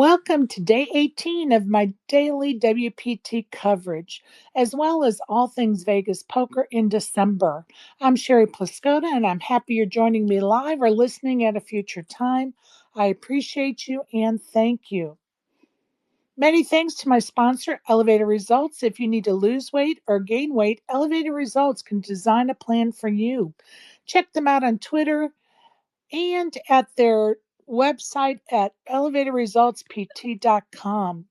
Welcome to day 18 of my daily WPT coverage, as well as all things Vegas poker in December. I'm Sherry Pluskota, and I'm happy you're joining me live or listening at a future time. I appreciate you and thank you. Many thanks to my sponsor, Elevator Results. If you need to lose weight or gain weight, Elevator Results can design a plan for you. Check them out on Twitter and at their website at elevatorresultspt.com.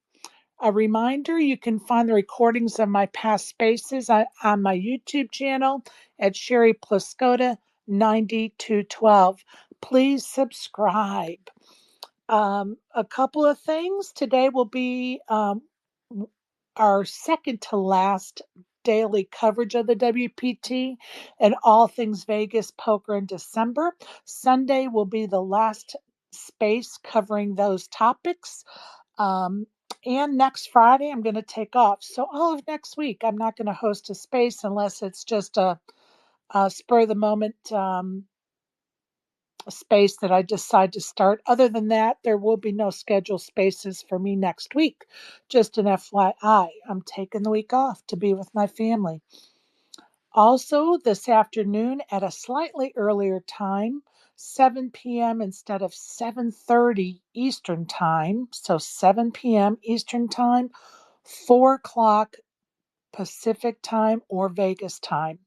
A reminder, you can find the recordings of my past spaces on my YouTube channel at Sherry Pluskota 9212. Please subscribe. A couple of things. Today will be our second to last daily coverage of the WPT and all things Vegas poker in December. Sunday will be the last space covering those topics. And next Friday, I'm going to take off. So, all of next week, I'm not going to host a space unless it's just a spur of the moment space that I decide to start. Other than that, there will be no scheduled spaces for me next week. Just an FYI, I'm taking the week off to be with my family. Also, this afternoon at a slightly earlier time, 7 p.m. instead of 7:30 Eastern Time, so 7 p.m. Eastern Time, 4 o'clock Pacific Time or Vegas time.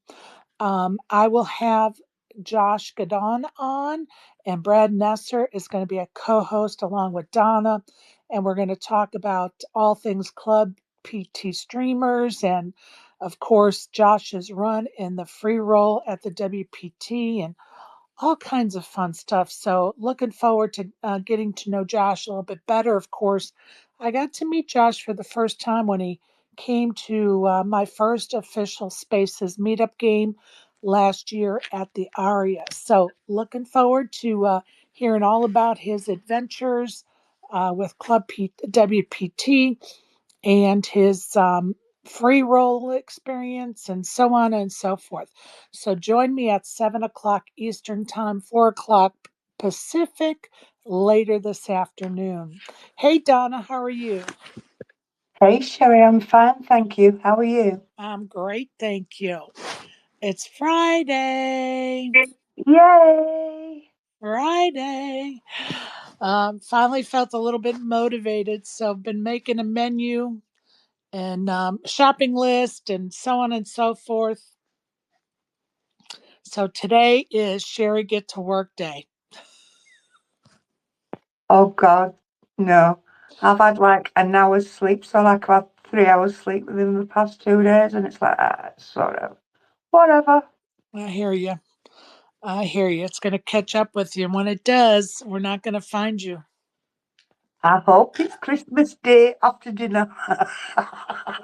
I will have Josh Gadon on, and Brad Nesser is going to be a co host along with Donna. And we're going to talk about all things Club PT streamers and, of course, Josh's run in the free roll at the WPT and all kinds of fun stuff. So, looking forward to getting to know Josh a little bit better. Of course, I got to meet Josh for the first time when he came to my first official Spaces meetup game last year at the Aria. So, looking forward to hearing all about his adventures with WPT and his free roll experience and so on and so forth. So join me at 7 o'clock Eastern Time, 4 o'clock Pacific later this afternoon. Hey, Donna, how are you? Hey Sherry, I'm fine, thank you. How are you? I'm great, thank you. It's Friday. Yay! Friday. Finally felt a little bit motivated, so I've been making a menu and shopping list and so on and so forth. So today is Sherry Get to Work Day. Oh God, no. I've had like an hour's sleep, so like I've had 3 hours sleep within the past 2 days, and it's like, sort of, whatever. I hear you. I hear you. It's going to catch up with you. And when it does, we're not going to find you. I hope it's Christmas Day after dinner.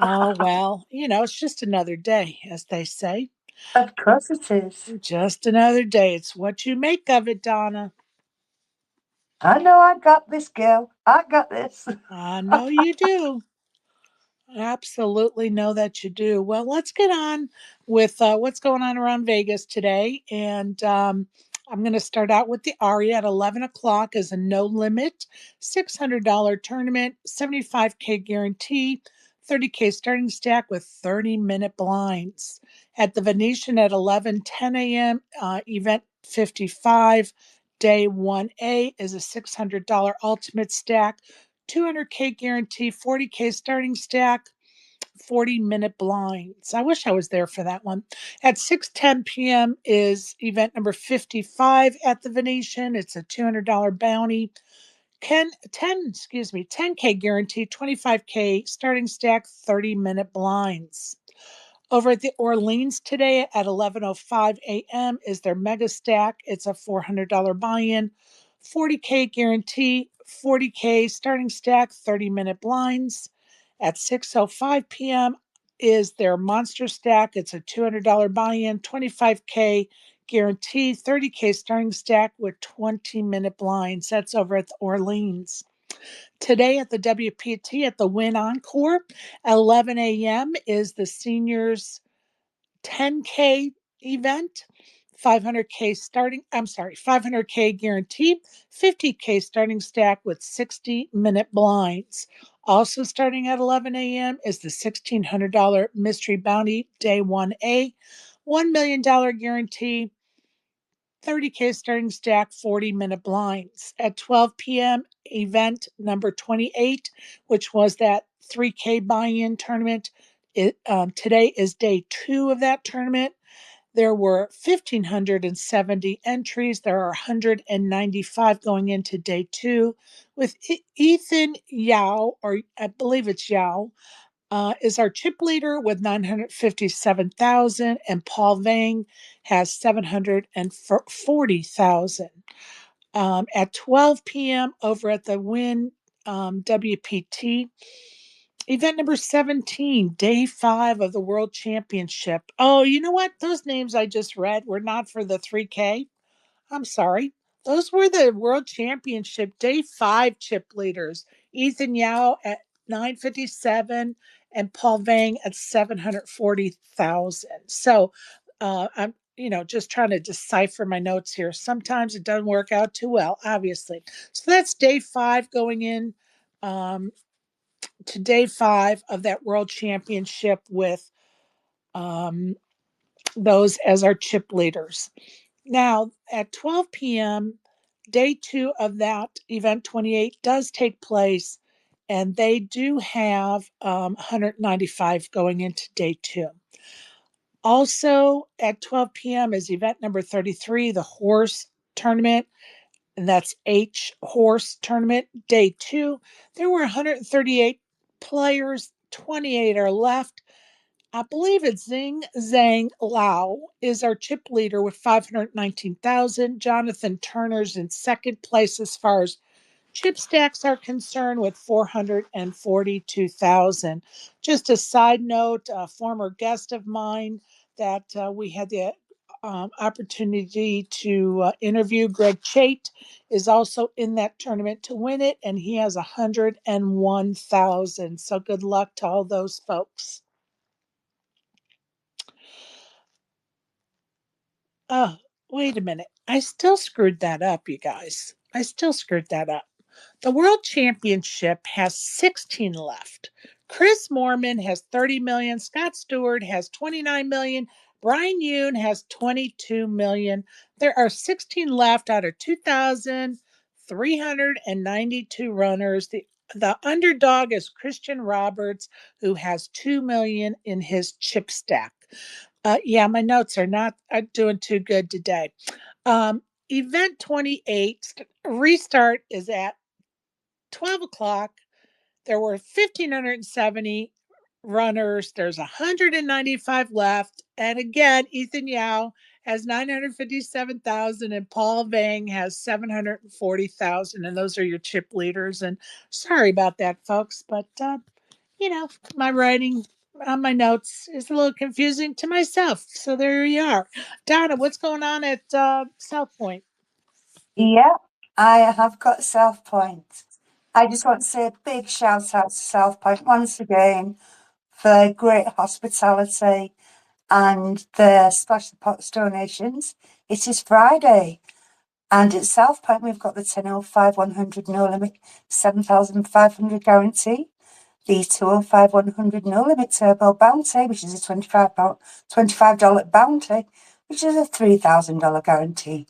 Oh, well, it's just another day, as they say. Of course it is. Just another day. It's what you make of it, Donna. I know I got this, girl. I got this. I know you do. Absolutely know that you do. Well, let's get on with what's going on around Vegas today. And I'm going to start out with the Aria at 11 o'clock as a no limit $600 tournament, 75K guarantee, 30K starting stack with 30-minute blinds. At the Venetian at 11:10 a.m., event 55, day 1A is a $600 ultimate stack. 200K guarantee, 40K starting stack, 40-minute blinds. I wish I was there for that one. At 6:10 p.m. is event number 55 at the Venetian. It's a $200 bounty. 10K guarantee, 25K starting stack, 30-minute blinds. Over at the Orleans today at 11:05 a.m. is their mega stack. It's a $400 buy-in, 40K guarantee, 40K starting stack, 30-minute blinds. At 6:05 p.m. is their monster stack. It's a $200 buy-in, 25K guarantee, 30K starting stack with 20-minute blinds. That's over at the Orleans. Today at the WPT at the Win Encore at 11 a.m. is the seniors 10K event. 500K guarantee, 50K starting stack with 60-minute blinds. Also starting at 11 a.m. is the $1,600 Mystery Bounty Day 1A, $1 million guarantee, 30K starting stack, 40-minute blinds. At 12 p.m., event number 28, which was that 3K buy-in tournament. Today is day 2 of that tournament. There were 1,570 entries. There are 195 going into day 2, with Ethan Yao, or I believe it's Yao, is our chip leader with 957,000, and Paul Vang has 740,000. At 12 p.m. over at the Win WPT, event number 17, day 5 of the World Championship. Oh, you know what? Those names I just read were not for the 3K. I'm sorry. Those were the World Championship Day 5 chip leaders. Ethan Yao at 957 and Paul Vang at 740,000. So I'm just trying to decipher my notes here. Sometimes it doesn't work out too well, obviously. So that's day 5 going in to day 5 of that World Championship with those as our chip leaders. Now, at 12 p.m., day 2 of that event 28 does take place, and they do have 195 going into day 2. Also, at 12 p.m. is event number 33, the horse tournament, and that's H horse tournament, day 2. There were 138 players, 28 are left. I believe it's Zing Zhang Lao is our chip leader with 519,000. Jonathan Turner's in second place as far as chip stacks are concerned with 442,000. Just a side note, a former guest of mine that we had the opportunity to interview, Greg Chait, is also in that tournament to win it, and he has 101,000. So good luck to all those folks. Oh, wait a minute. I still screwed that up, you guys. I still screwed that up. The World Championship has 16 left. Chris Moorman has 30 million. Scott Stewart has 29 million. Brian Yoon has 22 million. There are 16 left out of 2,392 runners. The underdog is Christian Roberts, who has 2 million in his chip stack. Yeah, my notes are not doing too good today. Event 28 restart is at 12 o'clock. There were 1,570 runners. There's 195 left. And again, Ethan Yao has 957,000 and Paul Vang has 740,000. And those are your chip leaders. And sorry about that, folks. But, my writing on my notes is a little confusing to myself. So there you are. Donna, what's going on at South Point? Yeah, I have got South Point. I just want to say a big shout out to South Point once again for their great hospitality and their Splash the Pots donations. It is Friday, and at South Point we've got the 1005 100 no limit 7,500 guarantee, the 205 100 no limit turbo bounty, which is a $25 bounty, which is a $3,000 guarantee.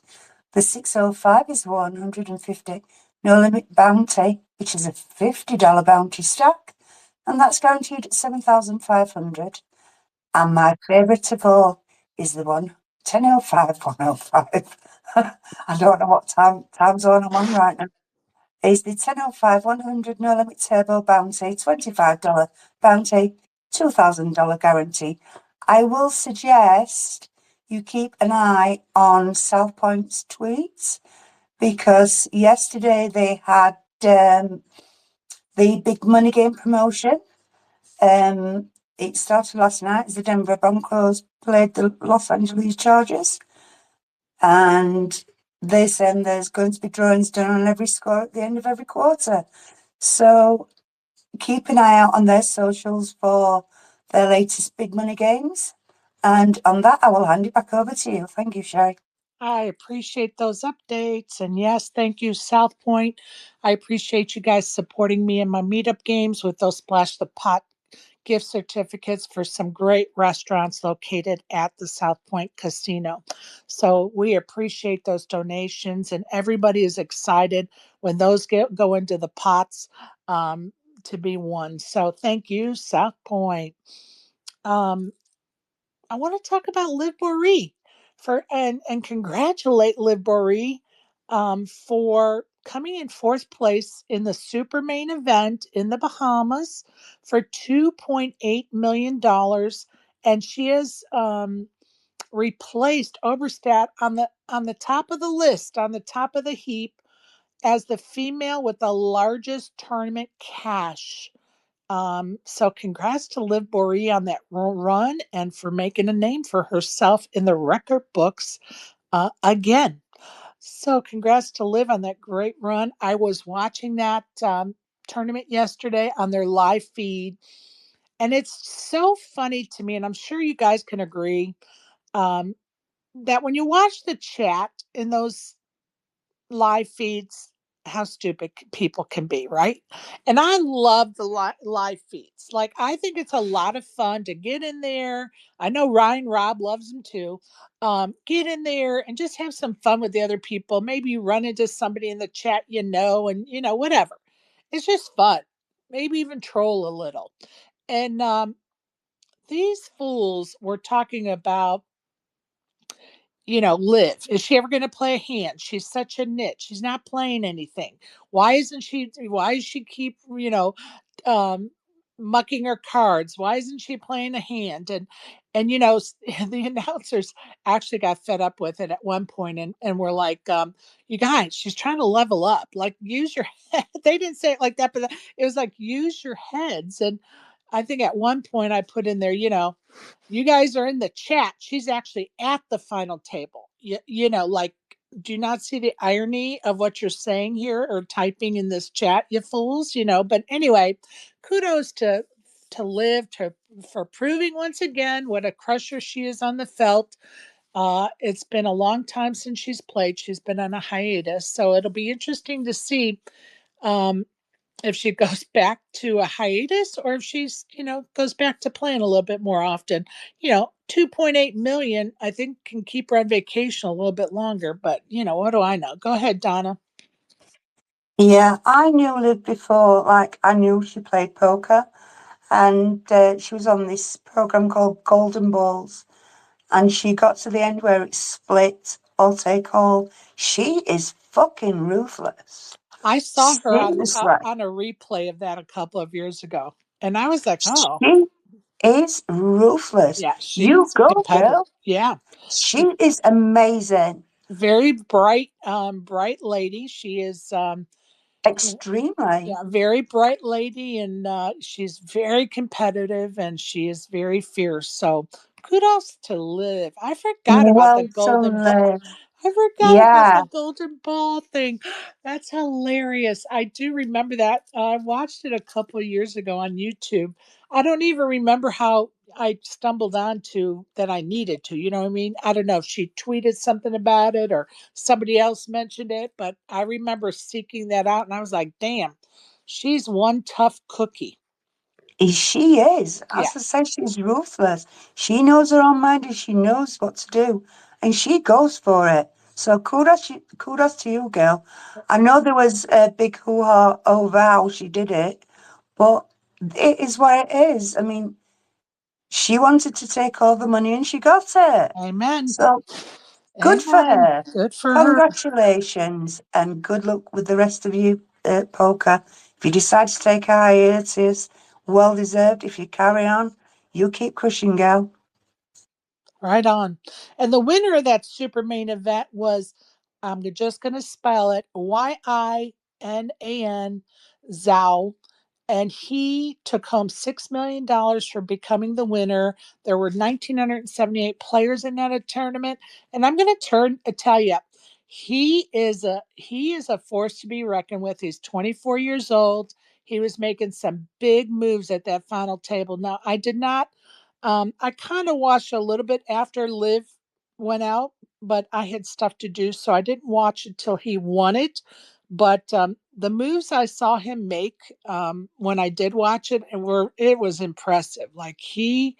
The 605 is 150 no limit bounty, which is a $50 bounty stack, and that's guaranteed at 7,500. And my favourite of all is the 1005 105. I don't know what time zone I'm on right now. Is the 1005 100 no limit turbo bounty, $25 bounty, $2,000 guarantee. I will suggest you keep an eye on South Point's tweets, because yesterday they had the big money game promotion. It started last night as the Denver Broncos played the Los Angeles Chargers, and they said there's going to be drawings done on every score at the end of every quarter. So keep an eye out on their socials for their latest big money games. And on that, I will hand it back over to you. Thank you, Sherry. I appreciate those updates. And yes, thank you, South Point. I appreciate you guys supporting me in my meetup games with those Splash the Pot gift certificates for some great restaurants located at the South Point Casino. So we appreciate those donations, and everybody is excited when those go into the pots to be won. So thank you, South Point. Um, I want to talk about Liv Boree and congratulate Liv Boree for coming in fourth place in the super main event in the Bahamas for $2.8 million, and she has replaced Oberstadt on the top of the list, on the top of the heap, as the female with the largest tournament cash. So congrats to Liv Boree on that run and for making a name for herself in the record books again. So congrats to Liv on that great run. I was watching that tournament yesterday on their live feed, and it's so funny to me, and I'm sure you guys can agree, um, that when you watch the chat in those live feeds, how stupid people can be, right? And I love the live feeds. Like, I think it's a lot of fun to get in there. I know Ryan Robb loves them too. Get in there and just have some fun with the other people. Maybe you run into somebody in the chat, and whatever. It's just fun. Maybe even troll a little. And these fools were talking about, Liv. Is she ever going to play a hand? She's such a nit. She's not playing anything. Why does she keep, um, mucking her cards? Why isn't she playing a hand? And, the announcers actually got fed up with it at one point and were like, you guys, she's trying to level up. Like, use your head. They didn't say it like that, but it was like, use your heads. And I think at one point I put in there, you guys are in the chat. She's actually at the final table. Like, do you not see the irony of what you're saying here or typing in this chat, you fools? But anyway, kudos to Liv for proving once again what a crusher she is on the felt. It's been a long time since she's played. She's been on a hiatus, so it'll be interesting to see um, if she goes back to a hiatus or if she's goes back to playing a little bit more often. 2.8 million I think can keep her on vacation a little bit longer, but what do I know? Go ahead, Donna. Yeah, I knew Liv before. Like, I knew she played poker, and she was on this program called Golden Balls, and she got to the end where it's split or take all. She is fucking ruthless. I saw her Seriously, on a replay of that a couple of years ago, and I was like, oh she is ruthless. yeah, You she's go, competitive. girl. Yeah. She is amazing. Very bright, bright lady. She is Extremely. yeah, very bright lady, and she's very competitive, and she is very fierce. So kudos to Liv. I forgot about the Well golden done, ball. Liv. I forgot about Yeah. the golden ball thing. That's hilarious. I do remember that. I watched it a couple of years ago on YouTube. I don't even remember how I stumbled onto that I needed to. You know what I mean? I don't know if she tweeted something about it or somebody else mentioned it, but I remember seeking that out and I was like, damn, she's one tough cookie. She is. Yeah. As I said, she's ruthless. She knows her own mind and she knows what to do. And she goes for it. So kudos to you, girl. I know there was a big hoo-ha over how she did it, but it is what it is. I mean, she wanted to take all the money and she got it. Amen. So good for Amen. her. Good for her. Congratulations and good luck with the rest of you at poker. If you decide to take a hiatus, well deserved. If you carry on, you keep crushing, girl. Right on. And the winner of that super main event was, I'm just going to spell it, Yinan Zhao. And he took home $6 million for becoming the winner. There were 1,978 players in that tournament. And I'm going to tell you, he is a force to be reckoned with. He's 24 years old. He was making some big moves at that final table. Now, I did not I kind of watched a little bit after Liv went out, but I had stuff to do, so I didn't watch until he won it. But the moves I saw him make when I did watch it, and were it was impressive. Like he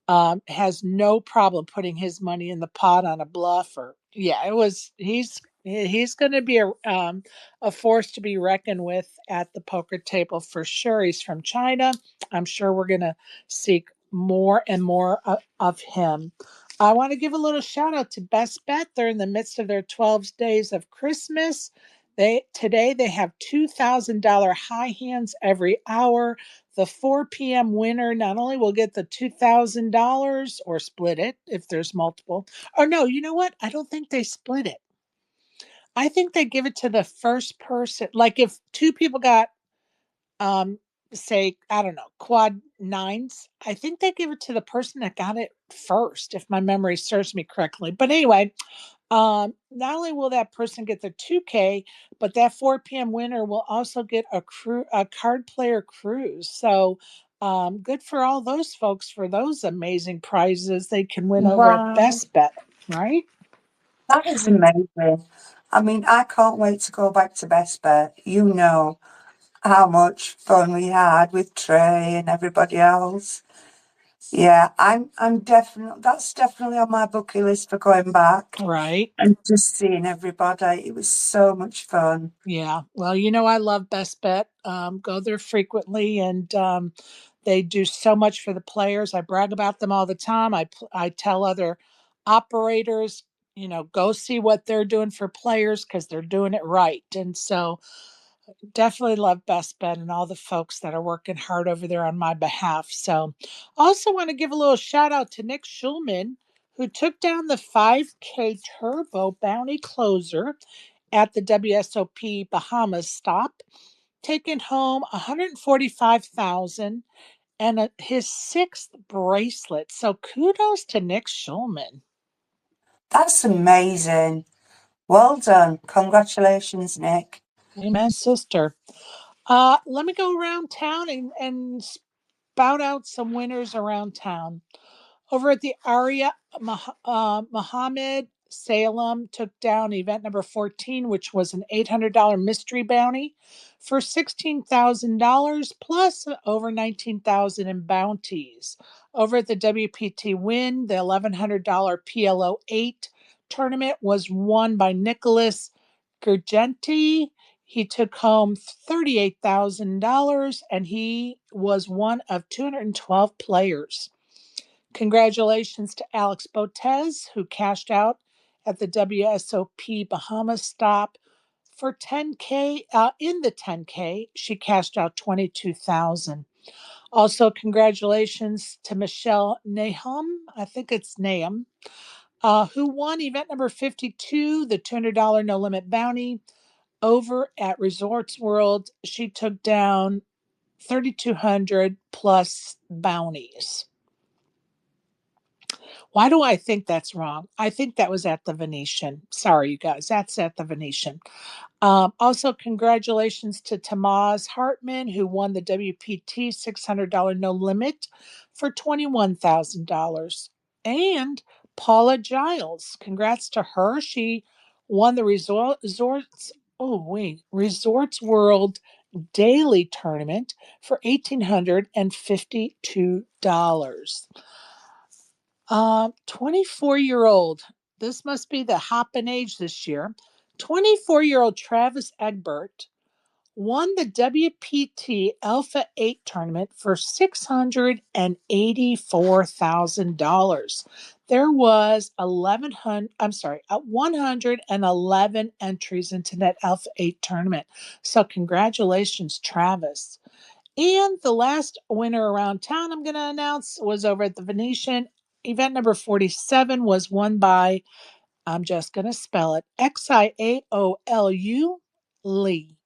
has no problem putting his money in the pot on a bluff. Or yeah, it was he's going to be a force to be reckoned with at the poker table for sure. He's from China. I'm sure we're going to seek more and more of him. I want to give a little shout out to Best Bet. They're in the midst of their 12 days of Christmas. They have $2,000 high hands every hour. The 4 p.m. winner not only will get the $2,000 or split it if there's multiple. Or no, you know what? I don't think they split it. I think they give it to the first person. Like if two people got um say, I don't know, quad nines, I think they give it to the person that got it first, if my memory serves me correctly. But anyway, not only will that person get the 2K, but that 4 p.m. winner will also get a card player cruise. So good for all those folks for those amazing prizes they can win over at Wow, Best Bet, right? that is amazing. I mean, I can't wait to go back to Best Bet. You know how much fun we had with Trey and everybody else. Yeah, I'm definitely that's definitely on my bucket list for going back Right. and just seeing everybody. It was so much fun. Yeah. Well, you know, I love Best Bet. Go there frequently, and they do so much for the players. I brag about them all the time. I tell other operators, you know, go see what they're doing for players because they're doing it right. And so, definitely love Best Bet and all the folks that are working hard over there on my behalf. So, also want to give a little shout out to Nick Schulman, who took down the 5K Turbo Bounty Closer at the WSOP Bahamas stop, taking home 145,000 and his sixth bracelet. So kudos to Nick Schulman. That's amazing. Well done. Congratulations, Nick. Amen, sister. Let me go around town and spout out some winners around town. Over at the Aria, Muhammad Salem took down event number 14, which was an $800 mystery bounty for $16,000 plus over $19,000 in bounties. Over at the WPT Win, the $1,100 PLO 8 tournament was won by Nicholas Gergenti. He took home $38,000 and he was one of 212 players. Congratulations to Alex Botez, who cashed out at the WSOP Bahamas stop for 10K. In the 10K, she cashed out 22,000. Also, congratulations to Michelle Nahum. I think it's Nahum, who won event number 52, the $200 no limit bounty over at Resorts World. She took down 3,200 plus bounties. Why do I think that's wrong? I think that was at the Venetian. Sorry, you guys, that's at the Venetian. Also, congratulations to Tamaz Hartman, who won the WPT $600 no limit for $21,000. And Paula Giles, congrats to her. She won the Resorts World Daily Tournament for $1,852. 24-year-old. This must be the hopping age this year. 24-year-old Travis Egbert won the WPT Alpha 8 tournament for $684,000. There was 111 entries into that Alpha 8 tournament. So congratulations, Travis. And the last winner around town I'm going to announce was over at the Venetian. Event number 47 was won by, I'm just going to spell it, Xiaolu Lee.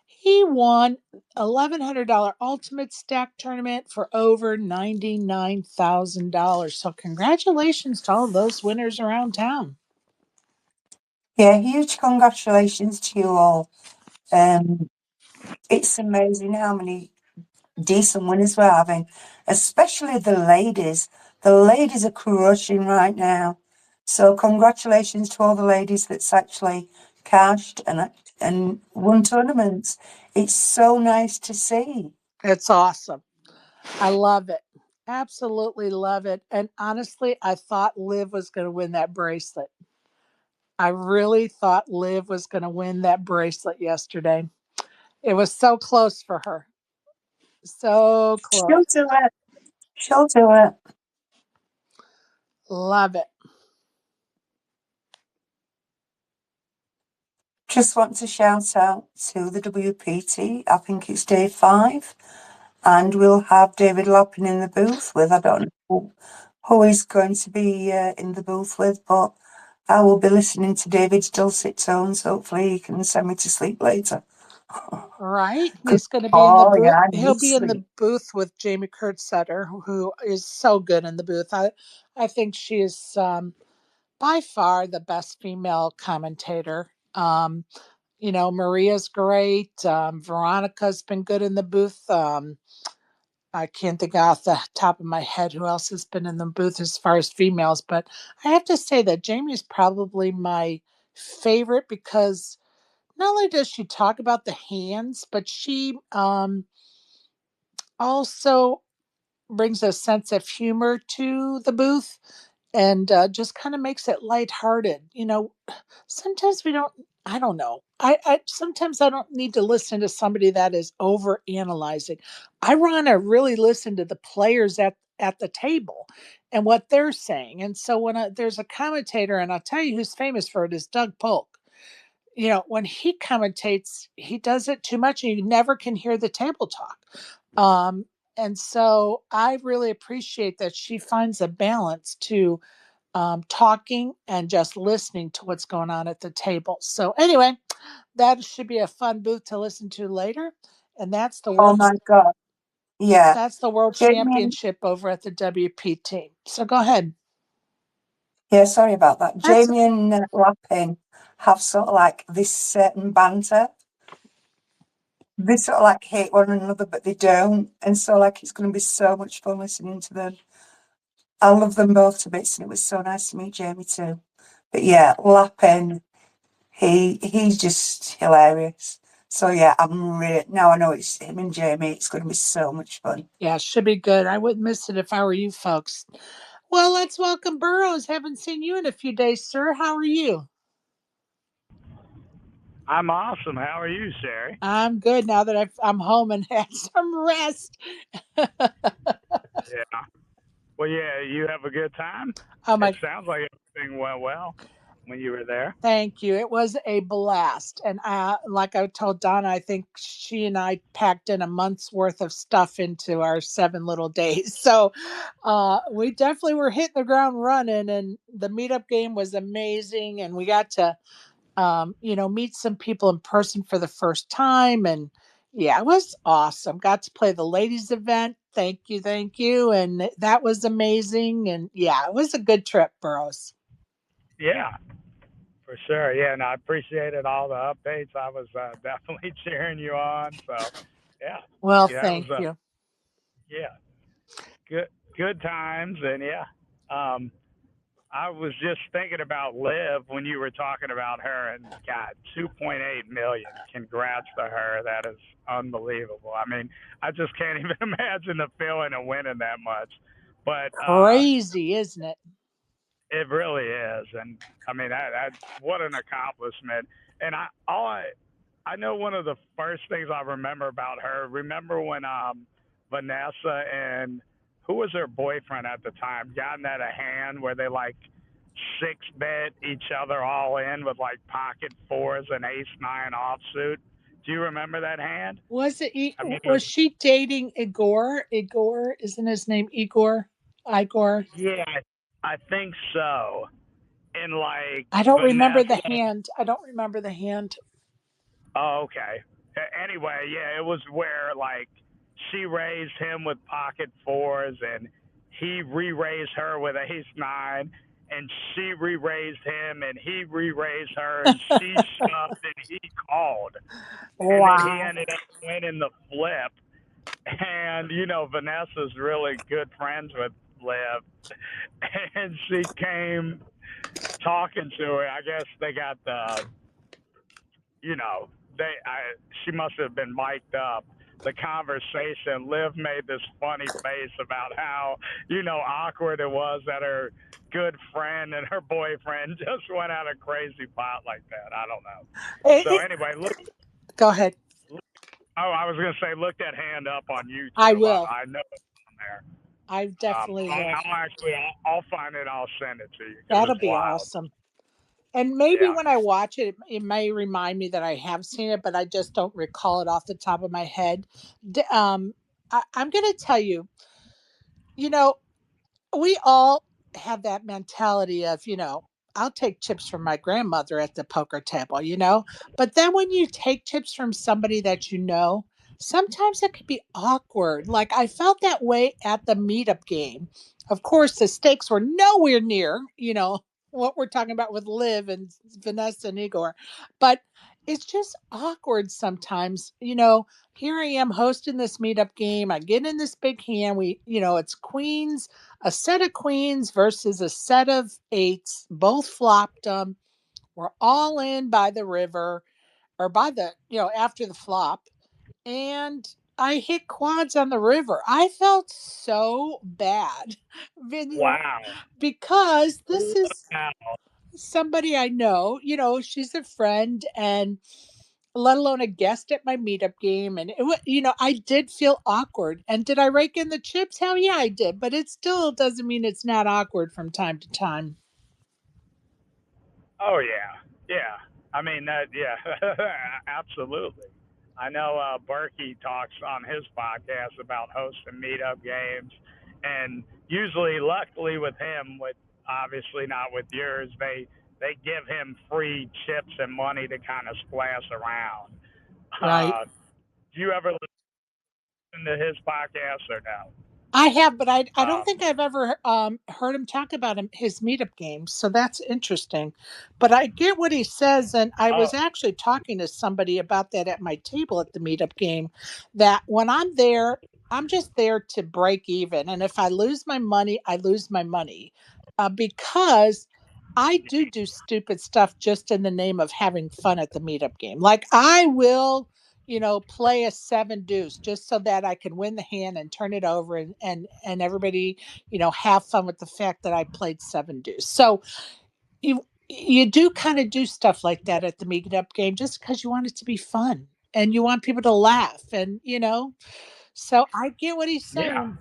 He won $1,100 Ultimate Stack Tournament for over $99,000. So, congratulations to all those winners around town. Yeah, huge congratulations to you all. Um, it's amazing how many decent winners we're having, especially the ladies. The ladies are crushing right now. So congratulations to all the ladies that's actually cashed and won tournaments. It's so nice to see. It's awesome. I love it. Absolutely love it. And honestly, I thought Liv was going to win that bracelet. I really thought Liv was going to win that bracelet yesterday. It was so close for her. So She'll close. do it. She'll do it. Love it. Just want to shout out to the WPT. I think it's day 5. And we'll have David Lappin in the booth with, I don't know who he's going to be in the booth with, but I will be listening to David's dulcet tones. Hopefully he can send me to sleep later. Right? Good. He's going to be in the Oh, booth. yeah, I He'll need be in the sleep. booth with Jamie Kurtzetter, who is so good in the booth. I think she is by far the best female commentator. Maria's great. Veronica's been good in the booth. I can't think off the top of my head who else has been in the booth as far as females, but I have to say that Jamie's probably my favorite because not only does she talk about the hands, but she also brings a sense of humor to the booth and just kind of makes it lighthearted. Sometimes we don't. I don't know. I sometimes I don't need to listen to somebody that is over analyzing. I want to really listen to the players at the table and what they're saying. And so when there's a commentator, and I'll tell you who's famous for it is Doug Polk. When he commentates, he does it too much, and you never can hear the table talk. Um, and so I really appreciate that she finds a balance to talking and just listening to what's going on at the table. So anyway, that should be a fun booth to listen to later. And Oh my God. Yeah. that's the world Jamie, championship over at the WPT. So go ahead. yeah, sorry about that. That's Jamie and Lappin have sort of like this certain banter. They sort of like hate one another, but they don't. And so, like, it's going to be so much fun listening to them. I love them both to bits, and it was so nice to meet Jamie too. But yeah, Lappin, he's just hilarious. So yeah, I'm really now I know it's him and Jamie. It's going to be so much fun. Yeah, should be good. I wouldn't miss it if I were you folks. Well, let's welcome Burrows. Haven't seen you in a few days, sir. How are you? I'm awesome. How are you, Sherry? I'm good now that I'm home and had some rest. Yeah. Well, yeah, you have a good time? Oh It my sounds like everything went well when you were there. Thank you. It was a blast. And like I told Donna, I think she and I packed in a month's worth of stuff into our 7 little days. So we definitely were hitting the ground running, and the meetup game was amazing. And we got to, meet some people in person for the first time. And yeah, it was awesome. Got to play the ladies' event. Thank you. Thank you. And that was amazing. And yeah, it was a good trip, Burroughs. Yeah, for sure. Yeah, and I appreciated all the updates. I was definitely cheering you on. So, yeah, Well, yeah, that was thank you. yeah, good times, and yeah, um, I was just thinking about Liv when you were talking about her, and God, 2.8 million. Congrats to her. That is unbelievable. I mean, I just can't even imagine the feeling of winning that much. But Crazy, isn't it? it really is, and I mean that what an accomplishment. And I know one of the first things I remember about her. Remember when Vanessa and who was her boyfriend at the time got in at a hand where they like six bet each other all in with like pocket fours and ace nine offsuit. Do you remember that hand? Was it? I mean, it was Was she dating Igor? Igor, isn't his name Igor? Igor. yeah, I think so. And like I don't remember the Vanessa. hand. I don't remember the hand. Oh, okay. Anyway, yeah, it was where like she raised him with pocket fours, and he re-raised her with ace nine, and she re-raised him, and he re-raised her, and she shoved, and he called, and then he Wow. ended up winning the flip. And Vanessa's really good friends with Liv, and she came talking to her. I guess they got you know, she must have been mic'd up. The conversation, Liv made this funny face about how, awkward it was that her good friend and her boyfriend just went out a crazy pot like that. I don't know. So anyway, Go ahead. Oh, I was gonna say, look that hand up on I YouTube. will. I know it's on there. I definitely will. I'll find it. I'll send it to you because That'll it's be wild. awesome. And maybe Yeah. when I watch it, it may remind me that I have seen it, but I just don't recall it off the top of my head. I'm going to tell you, you know, we all have that mentality of, I'll take chips from my grandmother at the poker table. But then when you take chips from somebody that sometimes it can be awkward. Like I felt that way at the meetup game. Of course, the stakes were nowhere near, what we're talking about with Liv and Vanessa and Igor. But it's just awkward sometimes. Here I am hosting this meetup game. I get in this big hand. It's queens, a set of queens versus a set of eights. Both flopped them. We're all in by the river or by the, after the flop. And I hit quads on the river. I felt so bad, Wow. because this is Wow. somebody I know, she's a friend and let alone a guest at my meetup game. And I did feel awkward. And did I rake in the chips? Hell yeah, I did. But it still doesn't mean it's not awkward from time to time. Oh yeah, yeah. I mean that. Yeah, absolutely. I know Berkey talks on his podcast about hosting meetup games, and usually, luckily with him, with obviously not with yours, they give him free chips and money to kind of splash around. Right. Do you ever listen to his podcast or no? I have, but I don't Um, think I've ever heard him talk about his meetup games. So that's interesting. But I get what he says. And I oh, was actually talking to somebody about that at my table at the meetup game, that when I'm there, I'm just there to break even. And if I lose my money, I lose my money, because I do stupid stuff just in the name of having fun at the meetup game. Like I will play a seven deuce just so that I can win the hand and turn it over, and everybody, have fun with the fact that I played seven deuce. So you do kind of do stuff like that at the meetup game just because you want it to be fun and you want people to laugh, and so I get what he's yeah. saying.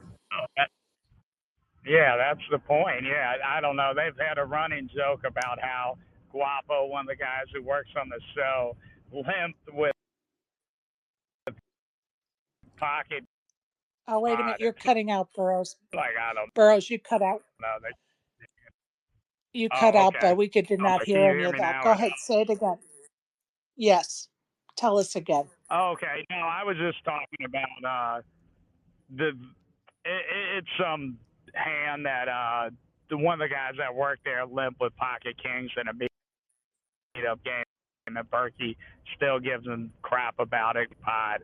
Yeah, that's the point. Yeah, I don't know. They've had a running joke about how Guapo, one of the guys who works on the show, limped with pocket Oh, wait a minute, pot, you're and cutting out, Burrows. like, I don't Burrows, you cut out. know. You cut Oh, out, okay. but we did not Can hear you any hear of me that. now Go or ahead, say it again. Yes, tell us again. no? Oh, okay. No, I was just talking about the it's some hand that the one of the guys that worked there limped with pocket kings in a meetup game, and Berkey still gives him crap about it, pot.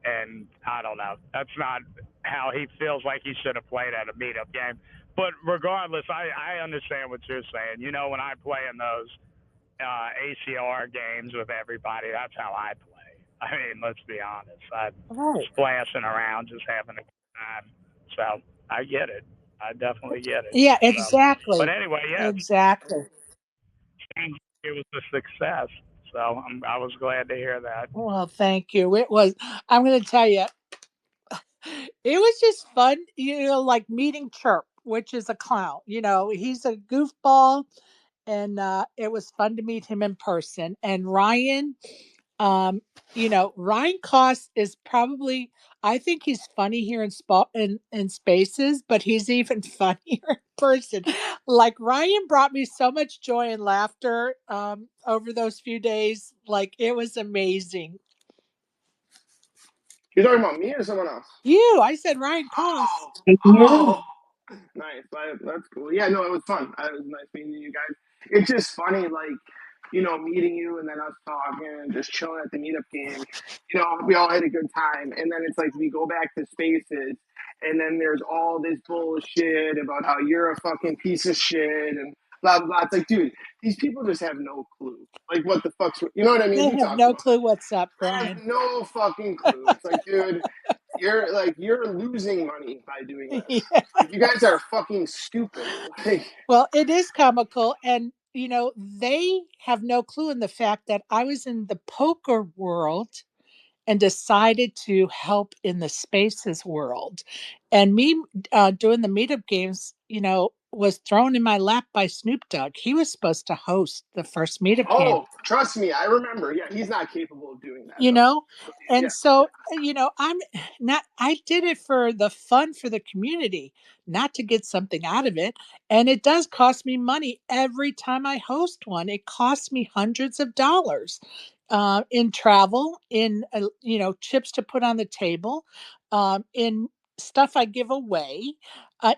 And I don't know. That's not how he feels like he should have played at a meetup game. But regardless, I understand what you're saying. When I play in those ACR games with everybody, that's how I play. I mean, let's be honest. I'm Right. splashing around, just having a good time. So I get it. I definitely get it. Yeah, So, but exactly. anyway, yeah, Exactly. it was a success. So I was glad to hear that. Well, thank you. I'm going to tell you, it was just fun, like meeting Chirp, which is a clown. He's a goofball, and it was fun to meet him in person. And Ryan, Ryan Koss is probably, I think he's funny here in spaces, but he's even funnier in person. Like Ryan brought me so much joy and laughter over those few days. Like it was amazing. You're talking about me or someone else? I said Ryan Koss. Oh, nice. That's cool. Yeah, no, it was fun. It was nice meeting you guys. It's just funny, like meeting you and then us talking and just chilling at the meetup game. We all had a good time. And then it's like we go back to spaces and then there's all this bullshit about how you're a fucking piece of shit and blah, blah, blah. It's like, dude, these people just have no clue. Like, what the fuck's, you know what I mean? They We have talked no about clue what's up, it. They have Brian. no fucking clue. It's like, dude, you're losing money by doing this. Yeah. Like, you guys are fucking stupid. Like, Well, it is comical. And, they have no clue in the fact that I was in the poker world and decided to help in the spaces world. And me doing the meetup games, was thrown in my lap by Snoop Dogg. He was supposed to host the first meetup game. oh, trust me, I remember. Yeah, he's not capable of doing that, you though. know Yeah, and so I'm not, I did it for the fun, for the community, not to get something out of it. And it does cost me money every time I host one. It costs me hundreds of dollars, in travel, in chips to put on the table, in stuff I give away,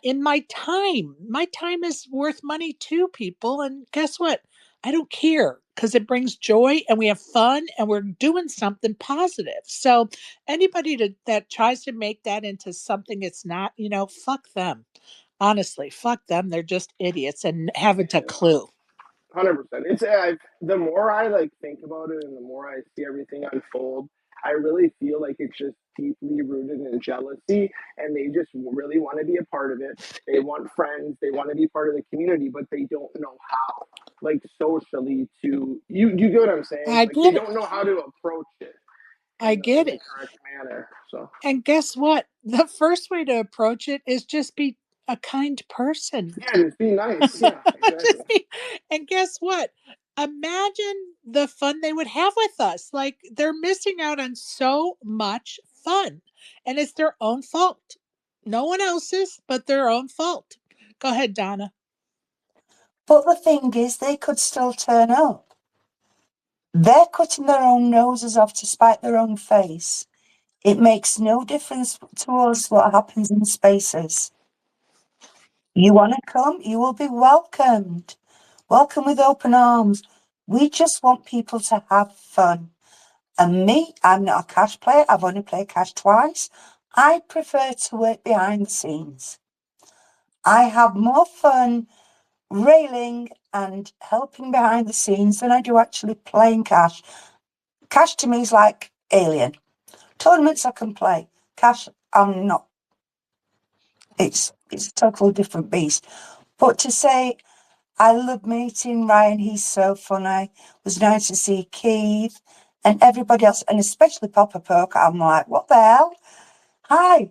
in my time is worth money too, people. And guess what? I don't care, because it brings joy and we have fun and we're doing something positive. So anybody that tries to make that into something it's not, fuck them. Honestly, fuck them. They're just idiots and haven't a yeah. clue. 100%. It's the more I like think about it, and the more I see everything unfold, I really feel like it's just deeply rooted in jealousy, and they just really want to be a part of it. They want friends, they want to be part of the community, but they don't know how, like socially, to you get what I'm saying? I Like they get it. don't know how to approach it I in get the it. correct manner. So And guess what? The first way to approach it is just be a kind person. yeah, just be nice. Yeah, exactly. Just be, and guess what? Imagine the fun they would have with us. Like, they're missing out on so much fun, and it's their own fault. No one else's, but their own fault. Go ahead, Donna. But the thing is, they could still turn up. They're cutting their own noses off to spite their own face. It makes no difference to us what happens in spaces. You want to come, you will be welcomed. Welcome with open arms. We just want people to have fun. And me, I'm not a cash player. I've only played cash twice. I prefer to work behind the scenes. I have more fun railing and helping behind the scenes than I do actually playing cash. Cash to me is like Alien. Tournaments I can play. Cash, I'm not. It's a totally different beast. But to say I love meeting Ryan, he's so funny. It was nice to see Keith and everybody else, and especially Papa Poke. I'm like, what the hell? Hi,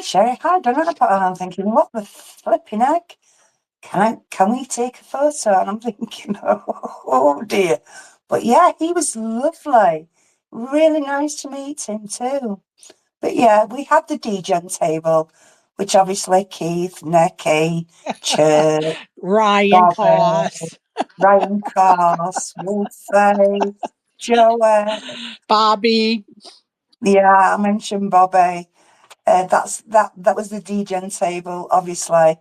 Sherry. Hi, Donna. And I'm thinking, what the flipping heck? Can we take a photo? And I'm thinking, oh dear. But yeah, he was lovely. Really nice to meet him too. But yeah, we had the DJ table, which obviously Keith, Nicky, Church, Ryan Bobby, Cost, Ryan Cross, Wolfie, Joey. Bobby. Yeah, I mentioned Bobby. That was the DJ table, obviously.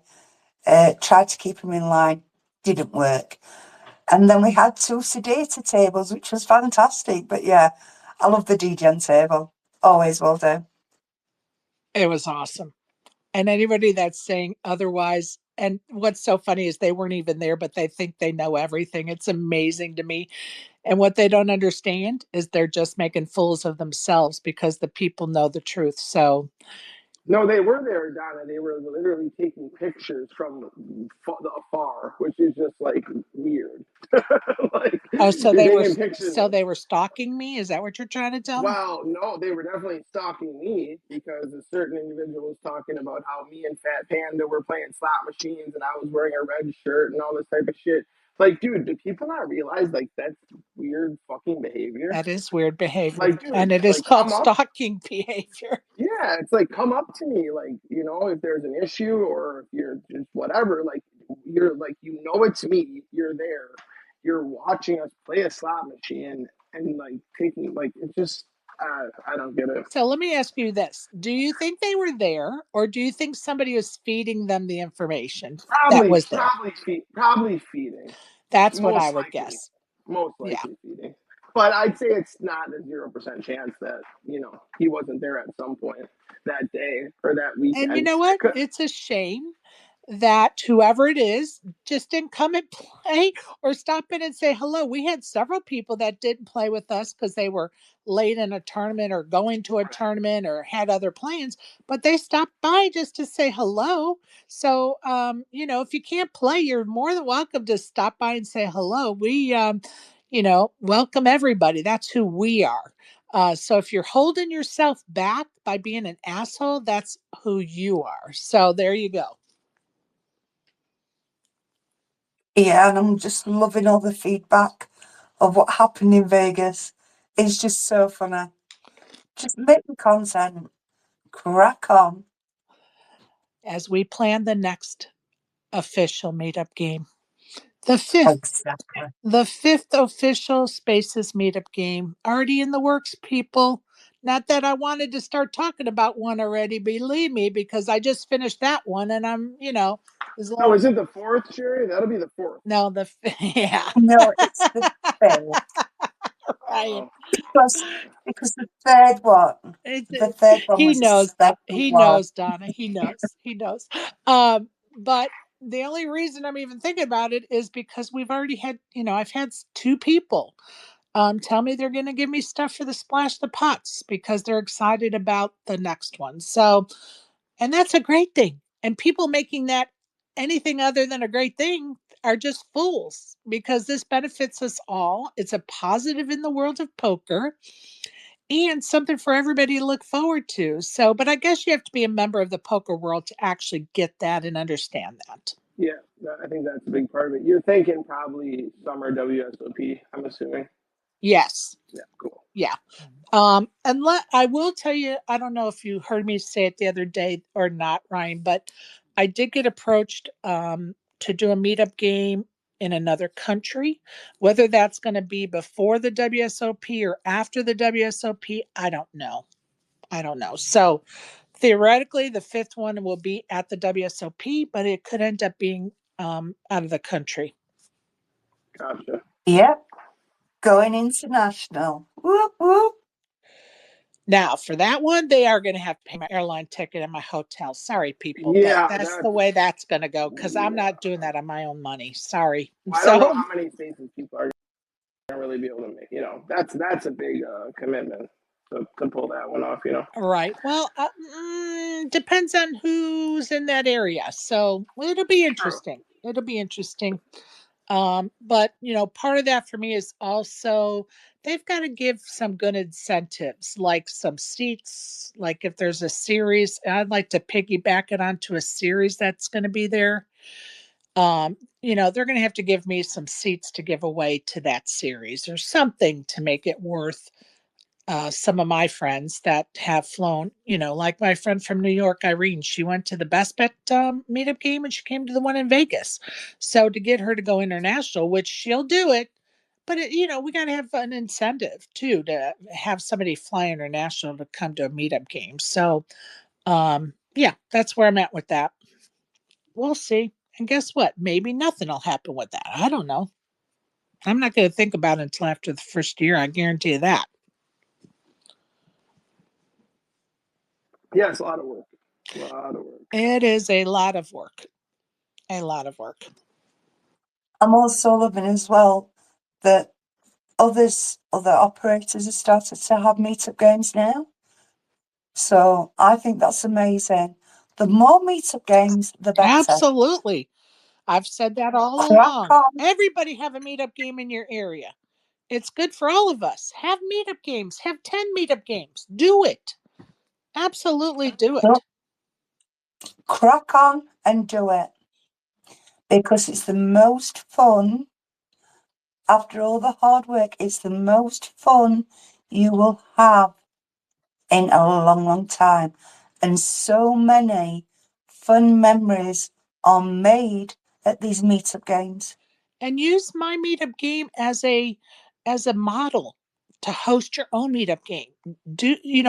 Tried to keep him in line, didn't work. And then we had two sedator tables, which was fantastic. But yeah, I love the DJ table. Always will do. It was awesome. And anybody that's saying otherwise, and what's so funny is they weren't even there, but they think they know everything. It's amazing to me. And what they don't understand is they're just making fools of themselves, because the people know the truth. So, No, they were there, Donna. They were literally taking pictures from the afar, which is just like weird. Like oh, so you're they were taking pictures so of. they were stalking me. Is that what you're trying to tell me? Well, no, they were definitely stalking me because a certain individual was talking about how me and Fat Panda were playing slot machines and I was wearing a red shirt and all this type of shit. Like, dude, do people not realize like that's weird fucking behavior? That is weird behavior, Like, dude, and it is like called come up. stalking behavior. Yeah, it's like come up to me, like if there's an issue or if you're just whatever, like you're like it's me, you're there, you're watching us play a slot machine and like taking like it's just I don't get it. So let me ask you this. Do you think they were there, or do you think somebody was feeding them the information that Probably, was there? probably feeding. That's what I Most would likely. guess. most Yeah. likely feeding. But I'd say it's not a 0% chance that he wasn't there at some point that day or that And you weekend. know what? It's a shame that whoever it is just didn't come and play or stop in and say hello. We had several people that didn't play with us because they were late in a tournament or going to a tournament or had other plans, but they stopped by just to say hello. So, if you can't play, you're more than welcome to stop by and say hello. We, welcome everybody. That's who we are. So if you're holding yourself back by being an asshole, that's who you are. So there you go. Yeah, and I'm just loving all the feedback of what happened in Vegas. It's just so funny. Just make the content. Crack on. As we plan the next official meetup game. The fifth, Exactly. the fifth official Spaces meetup game. Already in the works, people. Not that I wanted to start talking about one already, believe me, because I just finished that one and I'm, there's a No, lot. is it the fourth, Sherry? That'll be the fourth. No, yeah. No, it's the third. Ryan. Oh, Because the third one He was a knows that. special He one. knows, Donna. He knows. He knows. But the only reason I'm even thinking about it is because we've already had, I've had two people tell me they're going to give me stuff for the Splash the Pots because they're excited about the next one. So, and that's a great thing. And people making that anything other than a great thing are just fools because this benefits us all. It's a positive in the world of poker and something for everybody to look forward to. So, but I guess you have to be a member of the poker world to actually get that and understand that. yeah, I think that's a big part of it. You're thinking probably summer WSOP, I'm assuming. Yes. Yeah, cool. Yeah. I will tell you, I don't know if you heard me say it the other day or not, Ryan, but I did get approached to do a meetup game in another country. Whether that's going to be before the WSOP or after the WSOP, I don't know. I don't know. So theoretically, the fifth one will be at the WSOP, but it could end up being out of the country. Gotcha. Yep, going international. Whoop, whoop. Now, for that one, they are going to have to pay my airline ticket and my hotel. Sorry, people, but Yeah, that's that's. the way that's going to go because I'm Yeah. not doing that on my own money. Sorry. I don't know So, how many spaces people are gonna really be able to make. That's a big commitment to pull that one off. right. Well, depends on who's in that area. So it'll be True. interesting. It'll be interesting. But part of that for me is also they've got to give some good incentives, like some seats. Like if there's a series, I'd like to piggyback it onto a series that's going to be there. They're going to have to give me some seats to give away to that series or something to make it worth some of my friends that have flown, like my friend from New York, Irene, she went to the Best Bet meetup game and she came to the one in Vegas. So to get her to go international, which she'll do it, but we got to have an incentive too to have somebody fly international to come to a meetup game. So, yeah, that's where I'm at with that. We'll see. And guess what? Maybe nothing will happen with that. I don't know. I'm not going to think about it until after the first year. I guarantee you that. Yeah, it's a lot of work. A lot of work. It is a lot of work. A lot of work. I'm also loving as well that other operators have started to have meetup games now. So I think that's amazing. The more meetup games, the better. Absolutely. I've said that all Crack along. on. Everybody have a meetup game in your area. It's good for all of us. Have meetup games. Have 10 meetup games. Do it. Absolutely do it. Crack on and do it. Because it's the most fun, after all the hard work, it's the most fun you will have in a long, long time. And so many fun memories are made at these meetup games. And use my meetup game as a model to host your own meetup game.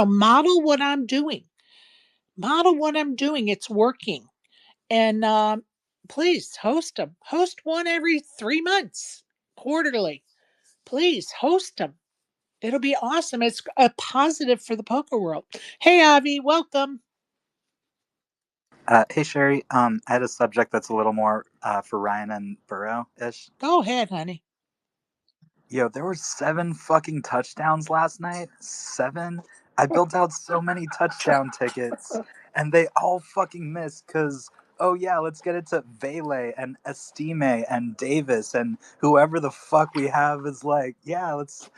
Model what I'm doing. Model what I'm doing. It's working. And please host them. Host one every 3 months, quarterly. Please host them. It'll be awesome. It's a positive for the poker world. Hey, Avi, welcome. Hey Sherry, I had a subject that's a little more for Ryan and Burrow ish. Go ahead, honey. Yo, there were 7 fucking touchdowns last night. 7. I built out so many touchdown tickets, and they all fucking missed because, oh yeah, let's get it to Vele and Estime and Davis and whoever the fuck we have is like, yeah, let's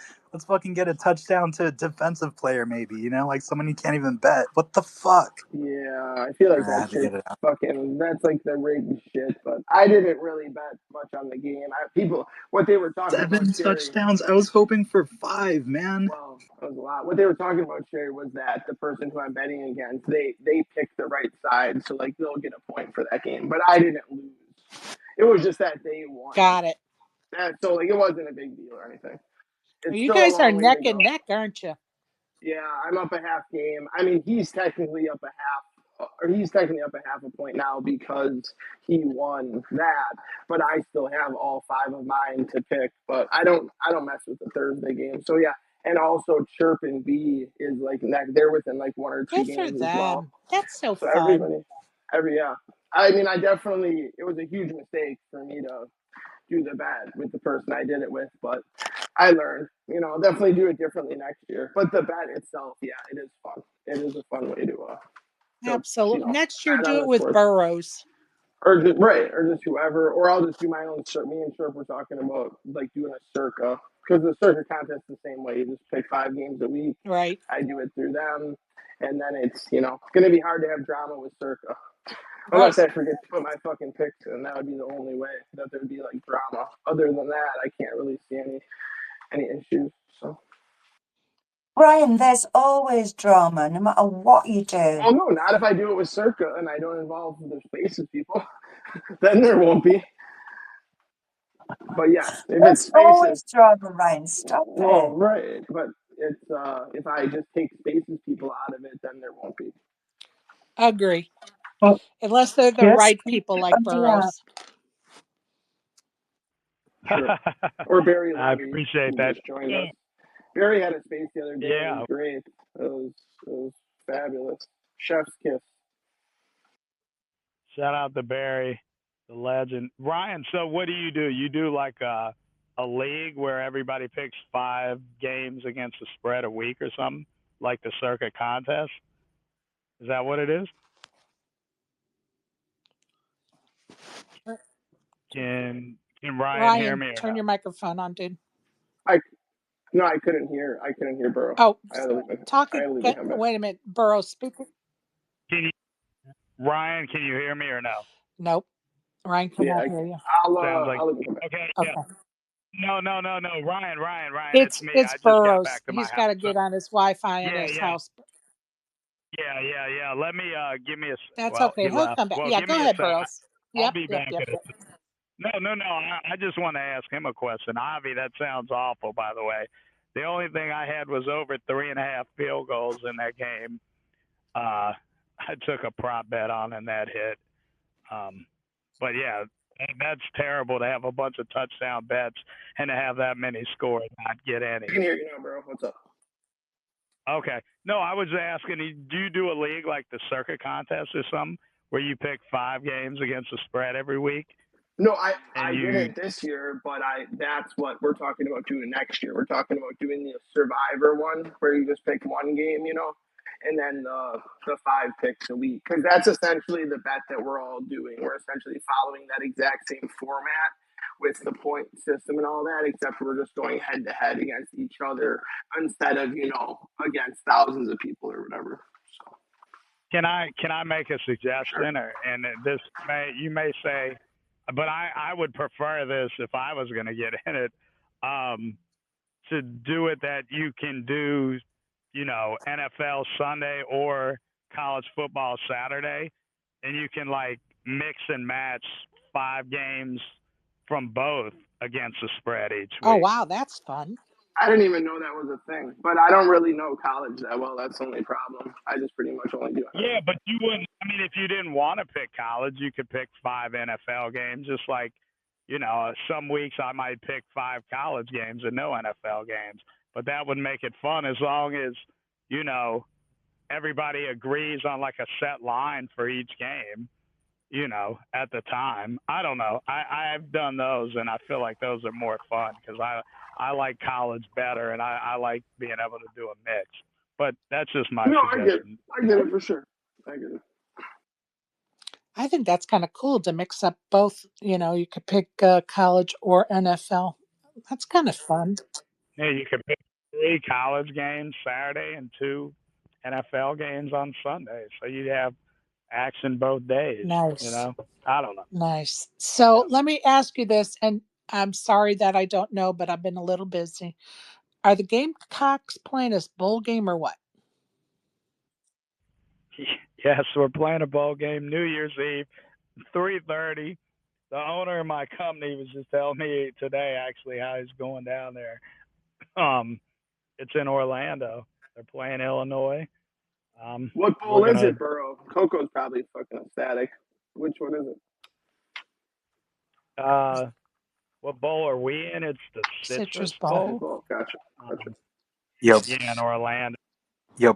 fucking get a touchdown to a defensive player maybe, like someone you can't even bet. What the fuck? Yeah, I feel like I that had to get shit's it out. fucking. That's like the rigged shit. But I didn't really bet much on the game. What they were talking about, 7 Sherry. touchdowns. I was hoping for 5, man. Well, that was a lot. What they were talking about, Sherry, was that the person who I'm betting against, they picked the right side, so like they'll get a point for that game. But I didn't lose. It was just that they won. Got it. So like it wasn't a big deal or anything. It's You still a guys are long way neck to go. and neck, aren't you? Yeah, I'm up a half game. I mean, he's technically up a half, or he's technically up a half a point now because he won that. But I still have all 5 of mine to pick. But I don't mess with the Thursday game. So yeah, and also Chirp and B is like neck. They're within like 1 or 2 Good for games as well. them. That's so So fun. yeah. I mean, it was a huge mistake for me to do the bet with the person I did it with, but I learned. I'll definitely do it differently next year. But the bet itself, yeah, it is fun. It is a fun way to Absolutely. Next year, bet do on it the with sports. Burrows. Or just, right, or just whoever, or I'll just do my own circuit. Me and Sherp were talking about like doing a circa because the circuit contest is the same way. You just pick 5 games a week. Right. I do it through them, and then it's going to be hard to have drama with circa. Right. Unless I forget to put my fucking picks in, that would be the only way that there'd be like drama. Other than that, I can't really see any issues. So. Brian, there's always drama, no matter what you do. Well, no, not if I do it with Circa and I don't involve the spaces people. Then there won't be. But yes, if There's it's always spaces, drama, Ryan. Stop well, it. right. But it's if I just take spaces people out of it, then there won't be. Agree. Well, Unless they're the just right keep people it like under your Burrows. Sure. Or Barry I Levy, appreciate who that. just joined us. Barry had a space the other day. It Yeah. was great. It was fabulous. Chef's kiss. Shout out to Barry, the legend. Ryan, so what do? You do like a league where everybody picks 5 games against the spread a week or something, like the circuit contest? Is that what it is? Can Ryan hear Ryan, me or turn no? your microphone on, dude. I No, I couldn't hear. Burrow. Oh, I had to leave talking. him back. Wait a minute. Burrows speaking. Can you, Ryan, can you hear me or no? Nope. Ryan Yeah, cannot hear you. Sounds like I'll leave him back. okay. Okay. Yeah. No. Ryan, it's me. It's I just got Burrows. back to my He's got to house. So, get on his Wi-Fi in yeah, his yeah. house. Yeah. Let me give me a. That's Well, okay. he He'll left. come back. Well, Yeah, give go me a ahead, sec. Burrows. I'll Yep. be back. No. I just want to ask him a question. Avi, that sounds awful, by the way. The only thing I had was over 3.5 field goals in that game. I took a prop bet on and that hit. But yeah, that's terrible to have a bunch of touchdown bets and to have that many scores and not get any. I can hear you now, bro. What's up? Okay. No, I was asking, do you do a league like the circuit contest or something where you pick 5 games against the spread every week? No, I didn't this year, but that's what we're talking about doing next year. We're talking about doing the Survivor one where you just pick one game, and then the 5 picks a week, because that's essentially the bet that we're all doing. We're essentially following that exact same format with the point system and all that, except we're just going head to head against each other instead of against thousands of people or whatever. So. Can I make a suggestion, Sure. and you may say, but I would prefer this if I was going to get in it, to do it that you can do, NFL Sunday or college football Saturday, and you can like mix and match 5 games from both against the spread each week. Oh wow, that's fun. I didn't even know that was a thing, but I don't really know college that well. That's the only problem. I just pretty much only do it. Yeah, but you wouldn't. I mean, if you didn't want to pick college, you could pick 5 NFL games, just like some weeks I might pick 5 college games and no NFL games, but that would make it fun as long as, you know, everybody agrees on like a set line for each game, at the time. I don't know. I've done those and I feel like those are more fun because I like college better and I like being able to do a mix. But that's just my No, suggestion. I get it for sure. I get it. I think that's kind of cool to mix up both. You could pick college or NFL. That's kind of fun. Yeah, you could pick 3 college games Saturday and 2 NFL games on Sunday. So you'd have action both days, Nice. I don't know. Nice. Yeah. So let me ask you this, and I'm sorry that I don't know, but I've been a little busy. Are the Gamecocks playing a bowl game or what? Yes, we're playing a bowl game New Year's Eve, 3:30. The owner of my company was just telling me today actually how he's going down there. Um, it's in Orlando. They're playing Illinois. What We're bowl is gonna it, Burrow? Coco's probably fucking ecstatic. Which one is it? uh, what bowl are we in? It's the Citrus Citrus Bowl. Bowl. Oh, gotcha. Gotcha. Yo, Yeah, in Orlando.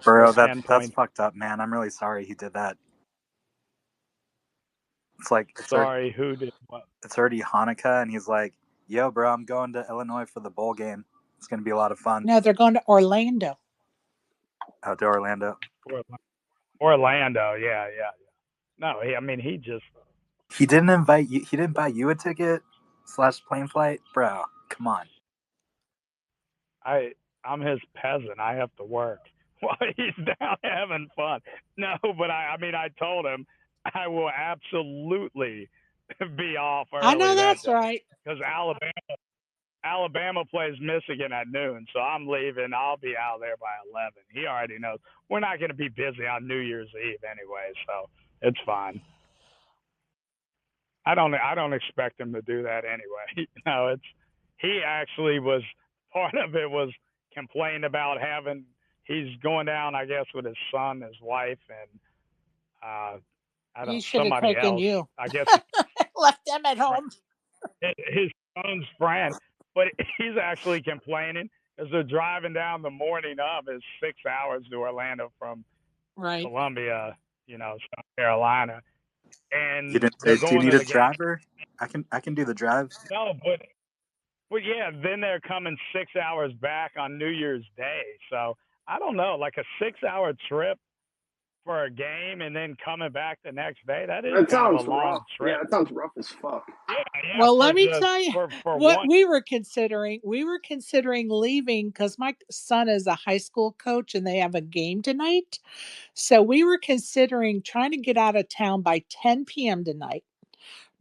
Burrow, We're that's 10 that's points. fucked up, man. I'm really sorry he did that. It's like Sorry, who did what? it's already Hanukkah, and he's like, "Yo, bro, I'm going to Illinois for the bowl game. It's gonna be a lot of fun." No, they're going to Orlando. Out to Orlando. Orlando, yeah. No, he just He didn't invite you. He didn't buy you a ticket / plane flight, bro. Come on. I'm his peasant. I have to work while he's down having fun. No, but I told him I will absolutely be off I know early that that's day right. because Alabama plays Michigan at noon, so I'm leaving. I'll be out there by 11. He already knows we're not going to be busy on New Year's Eve anyway, so it's fine. I don't expect him to do that anyway. It's he actually was part of it was complaining about having he's going down, I guess, with his son, his wife, and I He don't should have somebody taken else. you. I guess Left them at home. his son's friend, but he's actually complaining because they're driving down the morning of is 6 hours to Orlando from Right. Columbia, South Carolina, You and didn't they're say, "Do you going need to a the game. driver? I can do the drive." No, but yeah, then they're coming 6 hours back on New Year's Day. So I don't know, like a 6 hour trip for a game and then coming back the next day. That is That kind of a sounds rough. long Yeah, trip. that sounds rough as fuck. Yeah, Well, for let me just tell you for what one. we were considering. We were considering leaving because my son is a high school coach and they have a game tonight. So we were considering trying to get out of town by 10 p.m. tonight,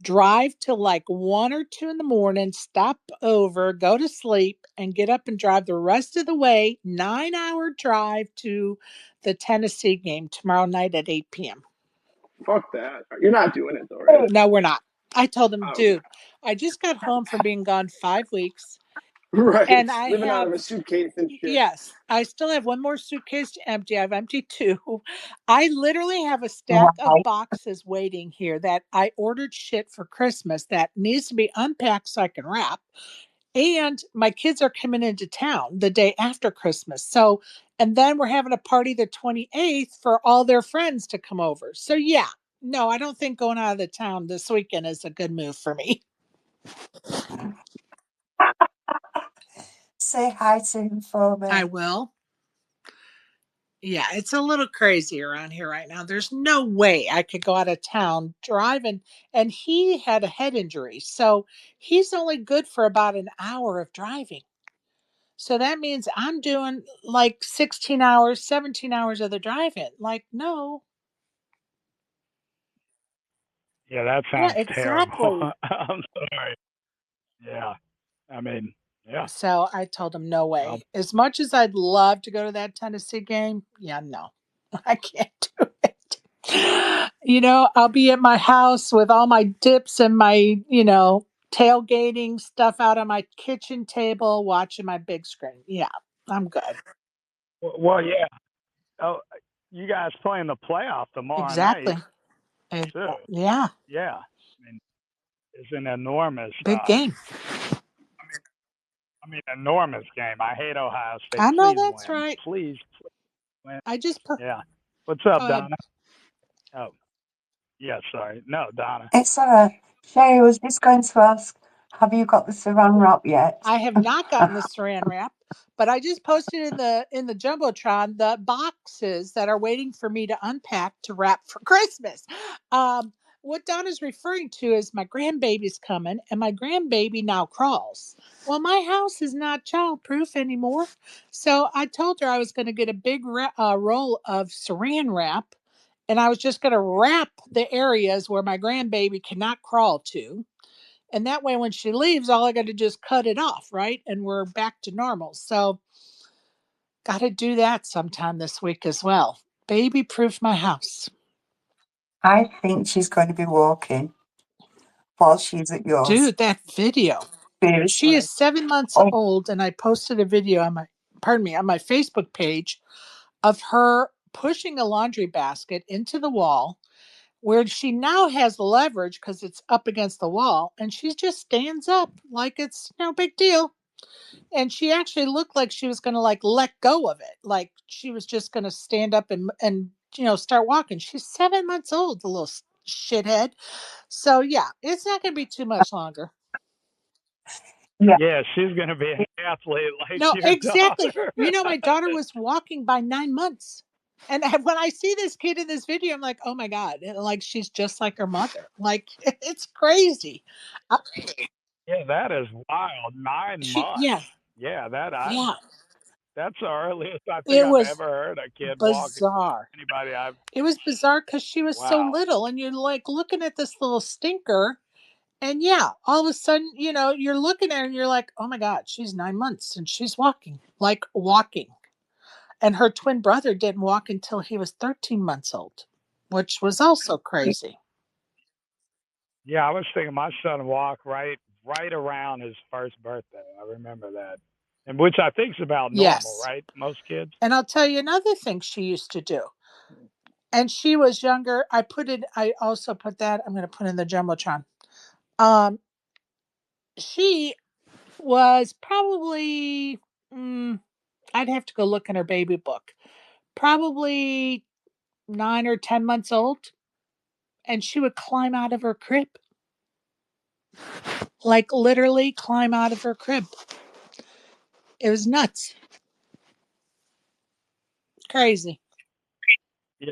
drive till like 1 or 2 in the morning, stop over, go to sleep, and get up and drive the rest of the way, 9-hour drive to the Tennessee game tomorrow night at 8 p.m. Fuck that. You're not doing it though, right? No, we're not. I told him, Oh, okay. dude, I just got home from being gone 5 weeks. Right. And I Living out have, of a suitcase and shit. yes, I still have one more suitcase to empty. I've emptied 2. I literally have a stack of Right. boxes waiting here that I ordered shit for Christmas that needs to be unpacked so I can wrap. And my kids are coming into town the day after Christmas. So, and then we're having a party the 28th for all their friends to come over. So, yeah, no, I don't think going out of the town this weekend is a good move for me. Say hi to him for me. I will. Yeah, it's a little crazy around here right now. There's no way I could go out of town driving. And he had a head injury. So he's only good for about an hour of driving. So that means I'm doing like 16 hours, 17 hours of the driving. Like, no. Yeah, that Yeah, sounds terrible. exactly. I'm sorry. Yeah, I mean, yeah. So I told him, no Well, way. As much as I'd love to go to that Tennessee game, yeah, no, I can't do it. I'll be at my house with all my dips and my, tailgating stuff out on my kitchen table, watching my big screen. Yeah, I'm good. yeah. Oh, you guys playing the playoff tomorrow night Exactly. too. Yeah. Yeah, I mean, is an enormous, Big game. enormous game. I hate Ohio State. I know Please that's win. right. Please win. I just put. Yeah. What's up, Go ahead. Donna? Oh, yeah. Sorry. No, Donna. It's Sherry was just going to ask, have you got the saran wrap yet? I have not gotten the saran wrap, but I just posted in the jumbotron the boxes that are waiting for me to unpack to wrap for Christmas. What Donna's referring to is my grandbaby's coming, and my grandbaby now crawls. Well, my house is not childproof anymore, so I told her I was going to get a big roll of saran wrap, and I was just going to wrap the areas where my grandbaby cannot crawl to. And that way, when she leaves, all I got to just cut it off, right? And we're back to normal. So, got to do that sometime this week as well. Baby proof my house. I think she's going to be walking while she's at yours. Dude, that video. She Seriously. is 7 months Oh, old, and I posted a video on my, on my Facebook page of her pushing a laundry basket into the wall where she now has leverage because it's up against the wall, and she just stands up like it's no big deal. And she actually looked like she was going to like let go of it, like she was just going to stand up and start walking. She's 7 months old, the little shithead. So yeah, it's not going to be too much longer. yeah. Yeah, she's gonna be an athlete like No, your exactly. daughter. My daughter was walking by 9 months. And when I see this kid in this video, I'm like, oh my God. And like, she's just like her mother. Like, it's crazy. Yeah, that is wild. 9 months. Yeah, Yeah, yeah. that's the earliest I think It I've was ever heard a kid walking. bizarre. Anybody I've It was bizarre because she was so wow. little, and you're like looking at this little stinker. And yeah, all of a sudden, you're looking at her and you're like, oh my God, she's 9 months and she's walking, like walking. And her twin brother didn't walk until he was 13 months old, which was also crazy. Yeah, I was thinking my son walked right around his first birthday. I remember that. And which I think is about normal, Yes. right? Most kids. And I'll tell you another thing she used to do. And she was younger. I also put that, I'm going to put in the Jumbotron. Um, she was probably, I'd have to go look in her baby book, probably 9 or 10 months old. And she would climb out of her crib, like literally climb out of her crib. It was nuts. Crazy. Yeah,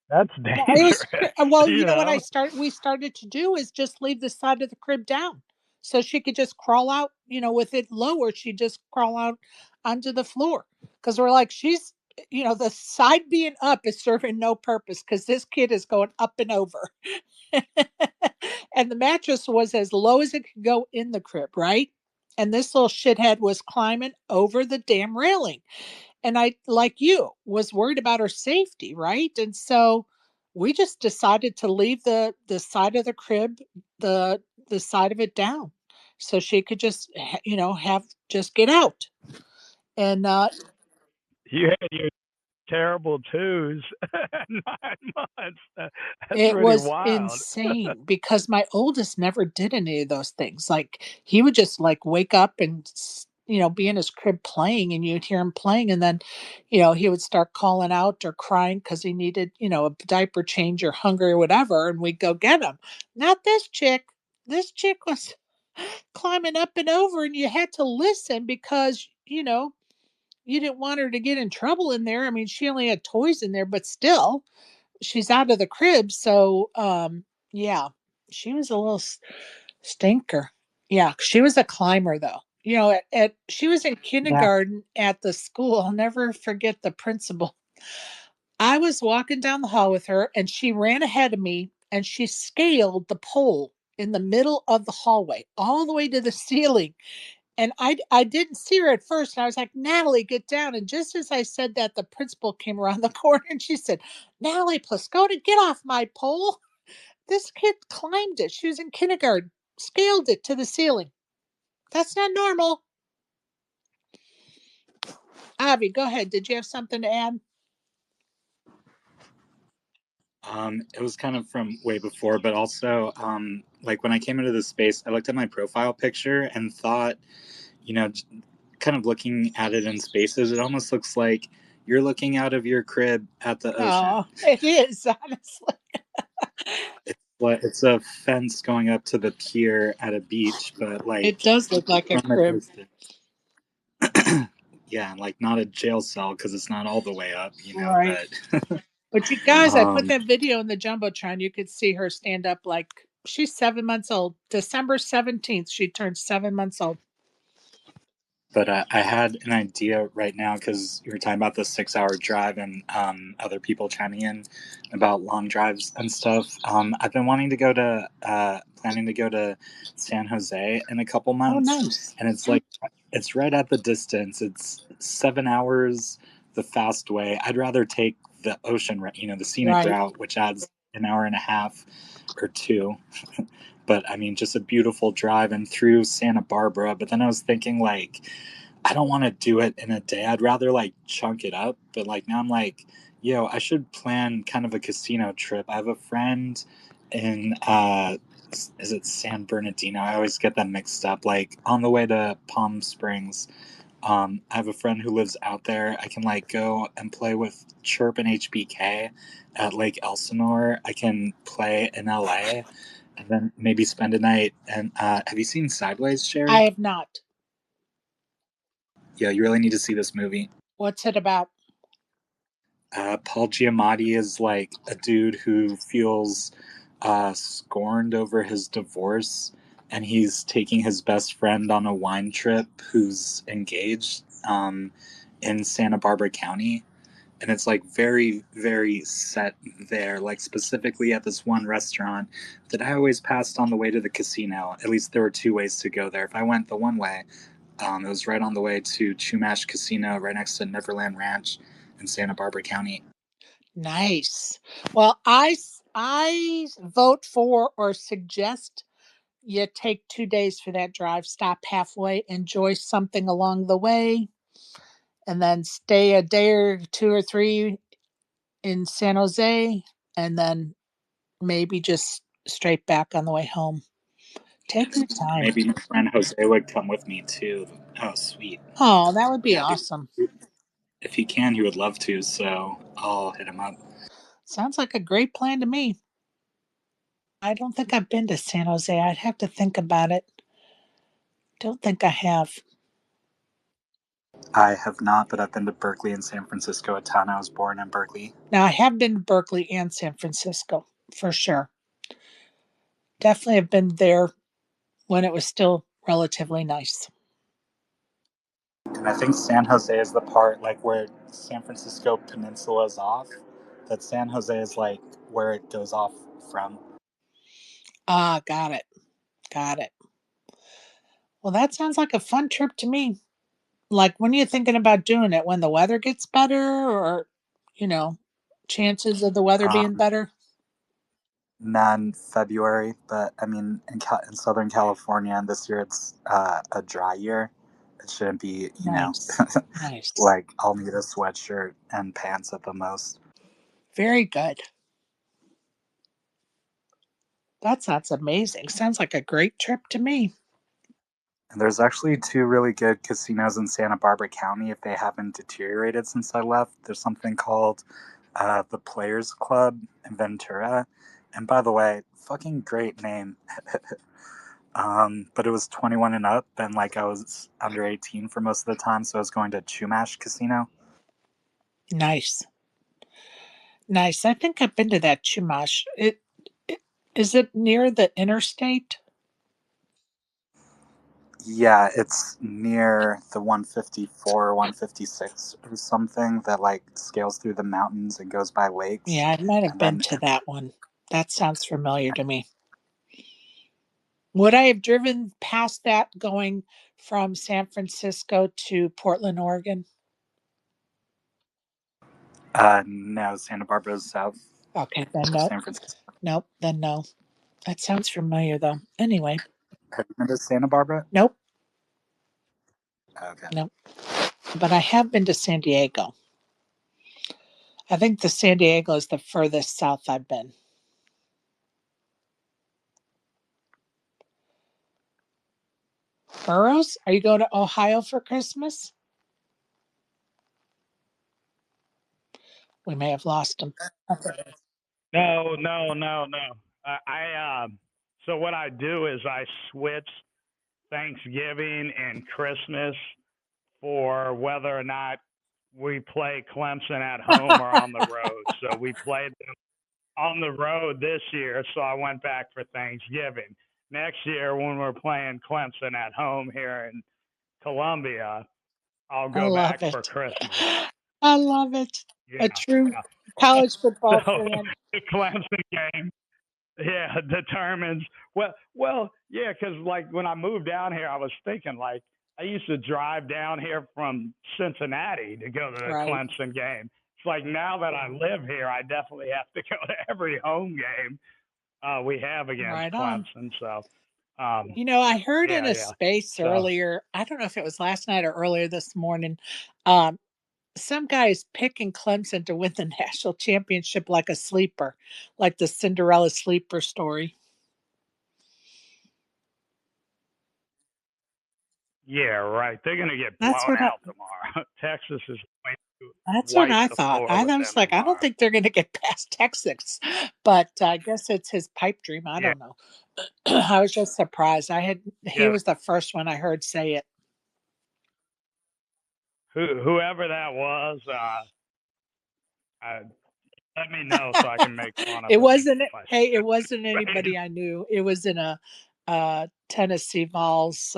that's No, it was dangerous, well. you What know. we started to do is just leave the side of the crib down, so she could just crawl out. With it lower, she'd just crawl out onto the floor. Because we're like, she's, the side being up is serving no purpose because this kid is going up and over, and the mattress was as low as it could go in the crib, right? And this little shithead was climbing over the damn railing. And I, like you, was worried about her safety, right? And so we just decided to leave the side of the crib, the the side of it down, so she could just have just get out. And You had your terrible twos at 9 months. That's it pretty was wild. insane because my oldest never did any of those things. Like, he would just like wake up and be in his crib playing, and you'd hear him playing, and then he would start calling out or crying because he needed a diaper change or hungry or whatever, and we'd go get him. Not this chick. This chick was climbing up and over, and you had to listen because you didn't want her to get in trouble in there. I mean, she only had toys in there, but still, she's out of the crib. So yeah, she was a little stinker. Yeah, she was a climber though. She was in Yeah. kindergarten at the school. I'll never forget the principal. I was walking down the hall with her, and she ran ahead of me, and she scaled the pole in the middle of the hallway all the way to the ceiling. And I didn't see her at first. And I was like, Natalie, get down. And just as I said that, the principal came around the corner and she said, Natalie Pluskota, get off my pole. This kid climbed it. She was in kindergarten, scaled it to the ceiling. That's not normal. Avi, go ahead. Did you have something to add? It was kind of from way before, but also like when I came into this space, I looked at my profile picture and thought, kind of looking at it in spaces, it almost looks like you're looking out of your crib at the ocean. Oh, it is, honestly. It's a fence going up to the pier at a beach, but like It does look like a from a crib. distance. Yeah, like not a jail cell because it's not all the way up, Right. but But you guys, I put um, that video in the Jumbotron. You could see her stand up like she's 7 months old. December 17th, she turned 7 months old. but I had an idea right now because you were talking about the 6 hour drive and other people chiming in about long drives and stuff. I've been planning to go to San Jose in a couple Oh, months, nice. and it's right at the distance. It's 7 hours the fast way. I'd rather take the ocean, the scenic Right. route, which adds an hour and a half or two. But I mean, just a beautiful drive and through Santa Barbara. But then I was thinking, like, I don't want to do it in a day. I'd rather like chunk it up. But like now I'm like, I should plan kind of a casino trip. I have a friend in is it San Bernardino? I always get them mixed up. Like on the way to Palm Springs. I have a friend who lives out there. I can like go and play with Chirp and HBK at Lake Elsinore. I can play in LA and then maybe spend a night. And have you seen Sideways, I Sherry? have not. Yeah, you really need to see this movie. What's it about? Paul Giamatti is like a dude who feels scorned over his divorce, and he's taking his best friend on a wine trip who's engaged in Santa Barbara County. And it's like very, very set there, like specifically at this one restaurant that I always passed on the way to the casino. At least there were two ways to go there. If I went the one way, it was right on the way to Chumash Casino, right next to Neverland Ranch in Santa Barbara County. Nice. Well, I vote for or suggest you take 2 days for that drive. Stop halfway, enjoy something along the way, and then stay a day or two or three in San Jose, and then maybe just straight back on the way home. Take your time. Maybe my friend Jose would come with me too. Oh, sweet. Oh, that would be Yeah, awesome. if he can, he would love to. So I'll hit him up. Sounds like a great plan to me. I don't think I've been to San Jose. I'd have to think about it. Don't think I have. I have not, but I've been to Berkeley and San Francisco, a town I was born in, Berkeley. Now, I have been to Berkeley and San Francisco for sure. Definitely have been there when it was still relatively nice. And I think San Jose is the part like where San Francisco Peninsula is off. That San Jose is like where it goes off from. Ah, got it. Got it. Well, that sounds like a fun trip to me. Like, when are you thinking about doing it? When the weather gets better, or, you know, chances of the weather being Um, better? non February, but I mean, in Southern California, and this year it's a dry year. It shouldn't be, Nice. Nice. like I'll need a sweatshirt and pants at the most. Very good. That sounds amazing. Sounds like a great trip to me. And there's actually two really good casinos in Santa Barbara County if they haven't deteriorated since I left. There's something called the Players Club in Ventura. And by the way, fucking great name. But it was 21 and up, and like I was under 18 for most of the time, so I was going to Chumash Casino. Nice. Nice. I think I've been to that Chumash. It is it near the interstate? Yeah, it's near the 154 or 156 or something that like scales through the mountains and goes by lakes. Yeah, I might have And been then to that one. That sounds familiar to me. Would I have driven past that going from San Francisco to Portland, Oregon? no, Santa Barbara is south Okay, then of no. San Francisco. Nope, then no. That sounds familiar though. Anyway, Have you been to Santa Barbara? nope, Okay. nope. But I have been to San Diego. I think the San Diego is the furthest south I've been. Burrows, are you going to Ohio for Christmas? We may have lost him. Okay. No, no, no, no. So what I do is I switch Thanksgiving and Christmas for whether or not we play Clemson at home or on the road. So we played them on the road this year, so I went back for Thanksgiving. Next year, when we're playing Clemson at home here in Columbia, I'll I go love back for it. Christmas. I love it. Yeah, A true yeah. college football So fan. the Clemson game, yeah, determines. Yeah, because like when I moved down here, I was thinking like I used to drive down here from Cincinnati to go to the Right. Clemson game. It's like now that I live here, I definitely have to go to every home game we have against Right on. Clemson. So, um, I heard in yeah, a yeah. space So earlier, I don't know if it was last night or earlier this morning, um, some guys picking Clemson to win the national championship like a sleeper, like the Cinderella sleeper story. yeah, right. They're gonna get That's blown what I out tomorrow. Texas is going to that's what wipe I the thought. floor I with was them like, I don't tomorrow. think they're going to get past Texas, but I guess it's his pipe dream. I Yeah, don't know. I was just surprised. He yeah. was the first one I heard say it. Whoever that was, let me know so I can make fun of It him wasn't, if I hey, see it him wasn't face. anybody I knew. It was in a Tennessee Vols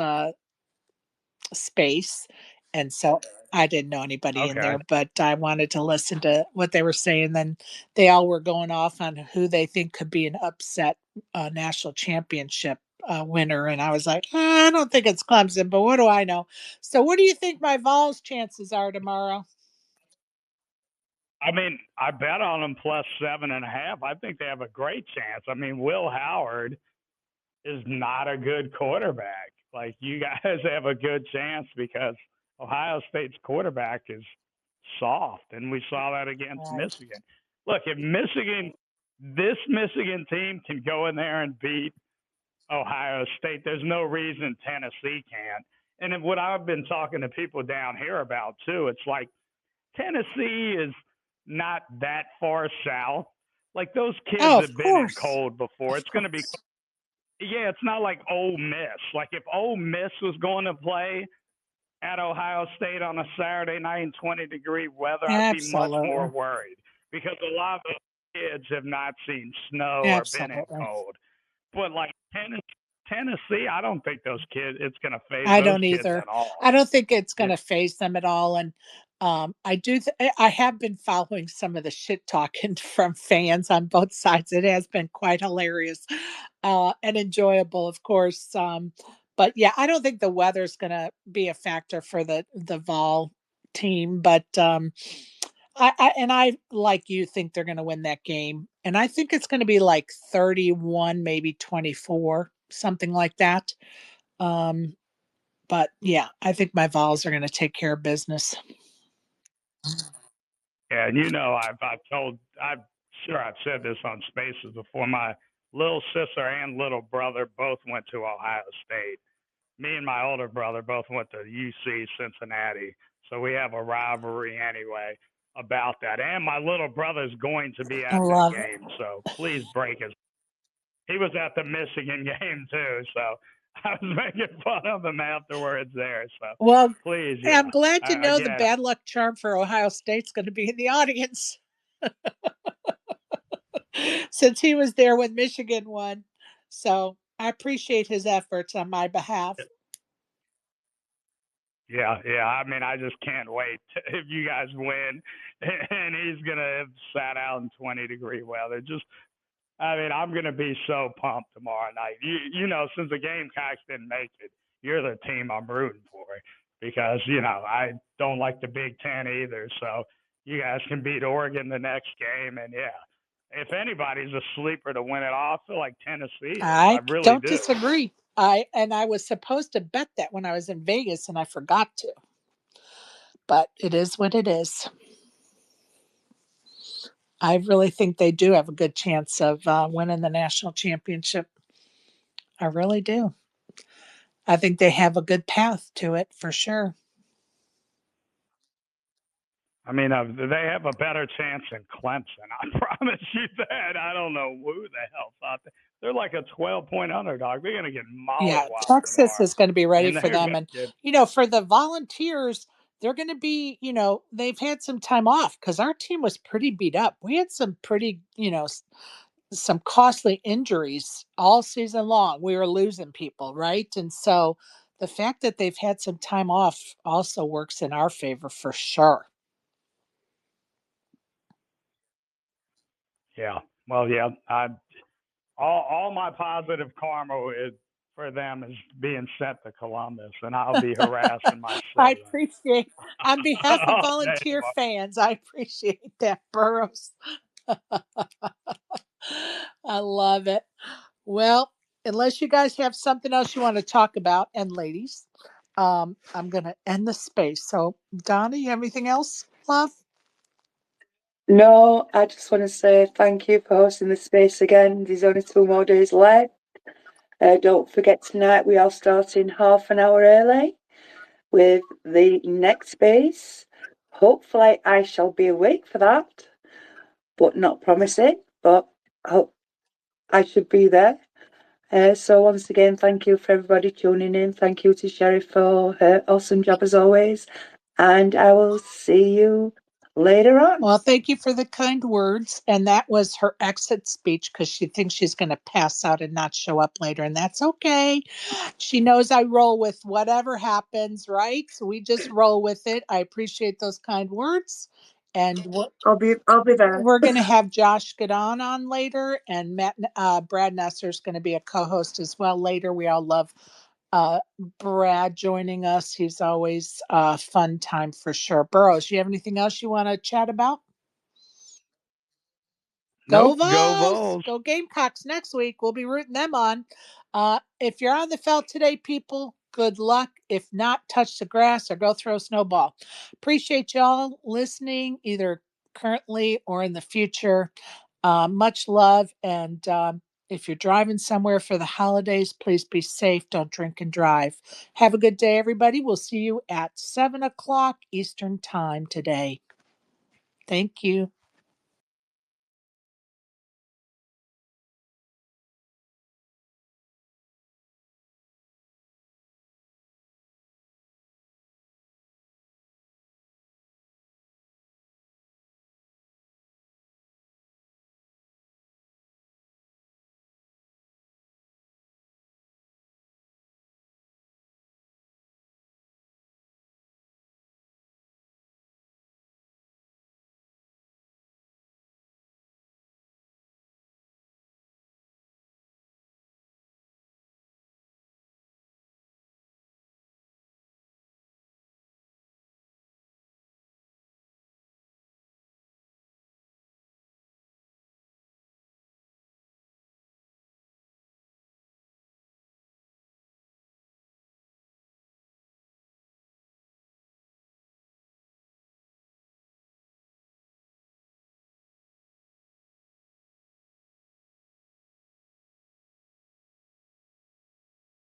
space. And so I didn't know anybody in Okay. there, but I wanted to listen to what they were saying. Then they all were going off on who they think could be an upset national championship winner. And I was like, I don't think it's Clemson, but what do I know? So, what do you think my Vols chances are tomorrow? I mean, I bet on them plus 7.5. I think they have a great chance. I mean, Will Howard is not a good quarterback. Like you guys have a good chance because Ohio State's quarterback is soft, and we saw that against Right. Michigan. Look, if this Michigan team can go in there and beat Ohio State, there's no reason Tennessee can't. And what I've been talking to people down here about too, it's like Tennessee is not that far south. Like those kids Oh, of have been in course. cold before. It's going to be yeah, it's not like Ole Miss. Like if Ole Miss was going to play at Ohio State on a Saturday night in 20-degree weather, I'd be much more Absolutely. worried because a lot of the kids have not seen snow or been in Absolutely. cold. But like Tennessee, I don't think those kids. It's going to phase I those don't kids either. at all. I don't think it's going Yeah. to phase them at all. And I have been following some of the shit talking from fans on both sides. It has been quite hilarious and enjoyable, of course. But yeah, I don't think the weather's going to be a factor for the Vol team. But I like you think they're going to win that game, and I think it's going to be like 31, maybe 24, something like that. Um, but yeah, I think my Vols are going to take care of business. Yeah, and I'm sure I've said this on Spaces before. My little sister and little brother both went to Ohio State. Me and my older brother both went to UC Cincinnati, so we have a rivalry anyway about that. And my little brother's going to be I at that love it. game, so please break his. He was at the Michigan game too, so I was making fun of him afterwards there. So Well, please, hey, I'm yeah. glad to know the Again, bad luck charm for Ohio State's going to be in the audience since he was there when Michigan won. So I appreciate his efforts on my behalf. yeah, yeah. I mean, I just can't wait if you guys win, and he's gonna have sat out in 20-degree weather. I mean, I'm gonna be so pumped tomorrow night. Since the Gamecocks didn't make it, you're the team I'm rooting for because I don't like the Big Ten either. So you guys can beat Oregon the next game, and yeah, if anybody's a sleeper to win it all, I feel like Tennessee is. I I really don't do. disagree. I was supposed to bet that when I was in Vegas and I forgot to. But it is what it is. I really think they do have a good chance of winning the national championship. I really do. I think they have a good path to it for sure. I mean, they have a better chance than Clemson. I promise you that. I don't know who the hell's out there. They're like a 12-point underdog. They're going to get Yeah, mollywopped Texas tomorrow. is going to be ready And for they're them. going And, to get. for the Volunteers, they're going to be, they've had some time off because our team was pretty beat up. We had some pretty, some costly injuries all season long. We were losing people, right? And so the fact that they've had some time off also works in our favor for sure. Yeah. Well, yeah. All my positive karma is for them is being sent to Columbus, and I'll be harassing my I siblings appreciate, on behalf of all day Volunteer tomorrow. fans, I appreciate that, Burrows. I love it. Well, unless you guys have something else you want to talk about, and ladies, I'm going to end the space. So, Donna, you have anything else, love? No, I just want to say thank you for hosting the space again. There's only 2 more days left. Don't forget tonight we are starting half an hour early with the next space. Hopefully I shall be awake for that, but not promising, but hope I should be there. So once again, thank you for everybody tuning in. Thank you to Sherry for her awesome job as always. And I will see you later on. Well, thank you for the kind words. And that was her exit speech because she thinks she's going to pass out and not show up later. And that's okay. She knows I roll with whatever happens, right? So we just roll with it. I appreciate those kind words. And I'll be there. we're going to have Josh Gadon on later, and Brad Nesser is going to be a co-host as well later. We all love Brad joining us. He's always a fun time for sure. Burrows, you have anything else you want to chat about? Go Nope. Go Vols! Vols. Go Gamecocks next week. We'll be rooting them on. If you're on the felt today, people, good luck. If not, touch the grass or go throw a snowball. Appreciate y'all listening, either currently or in the future. Much love. And if you're driving somewhere for the holidays, please be safe. Don't drink and drive. Have a good day, everybody. We'll see you at 7 o'clock Eastern Time today. Thank you.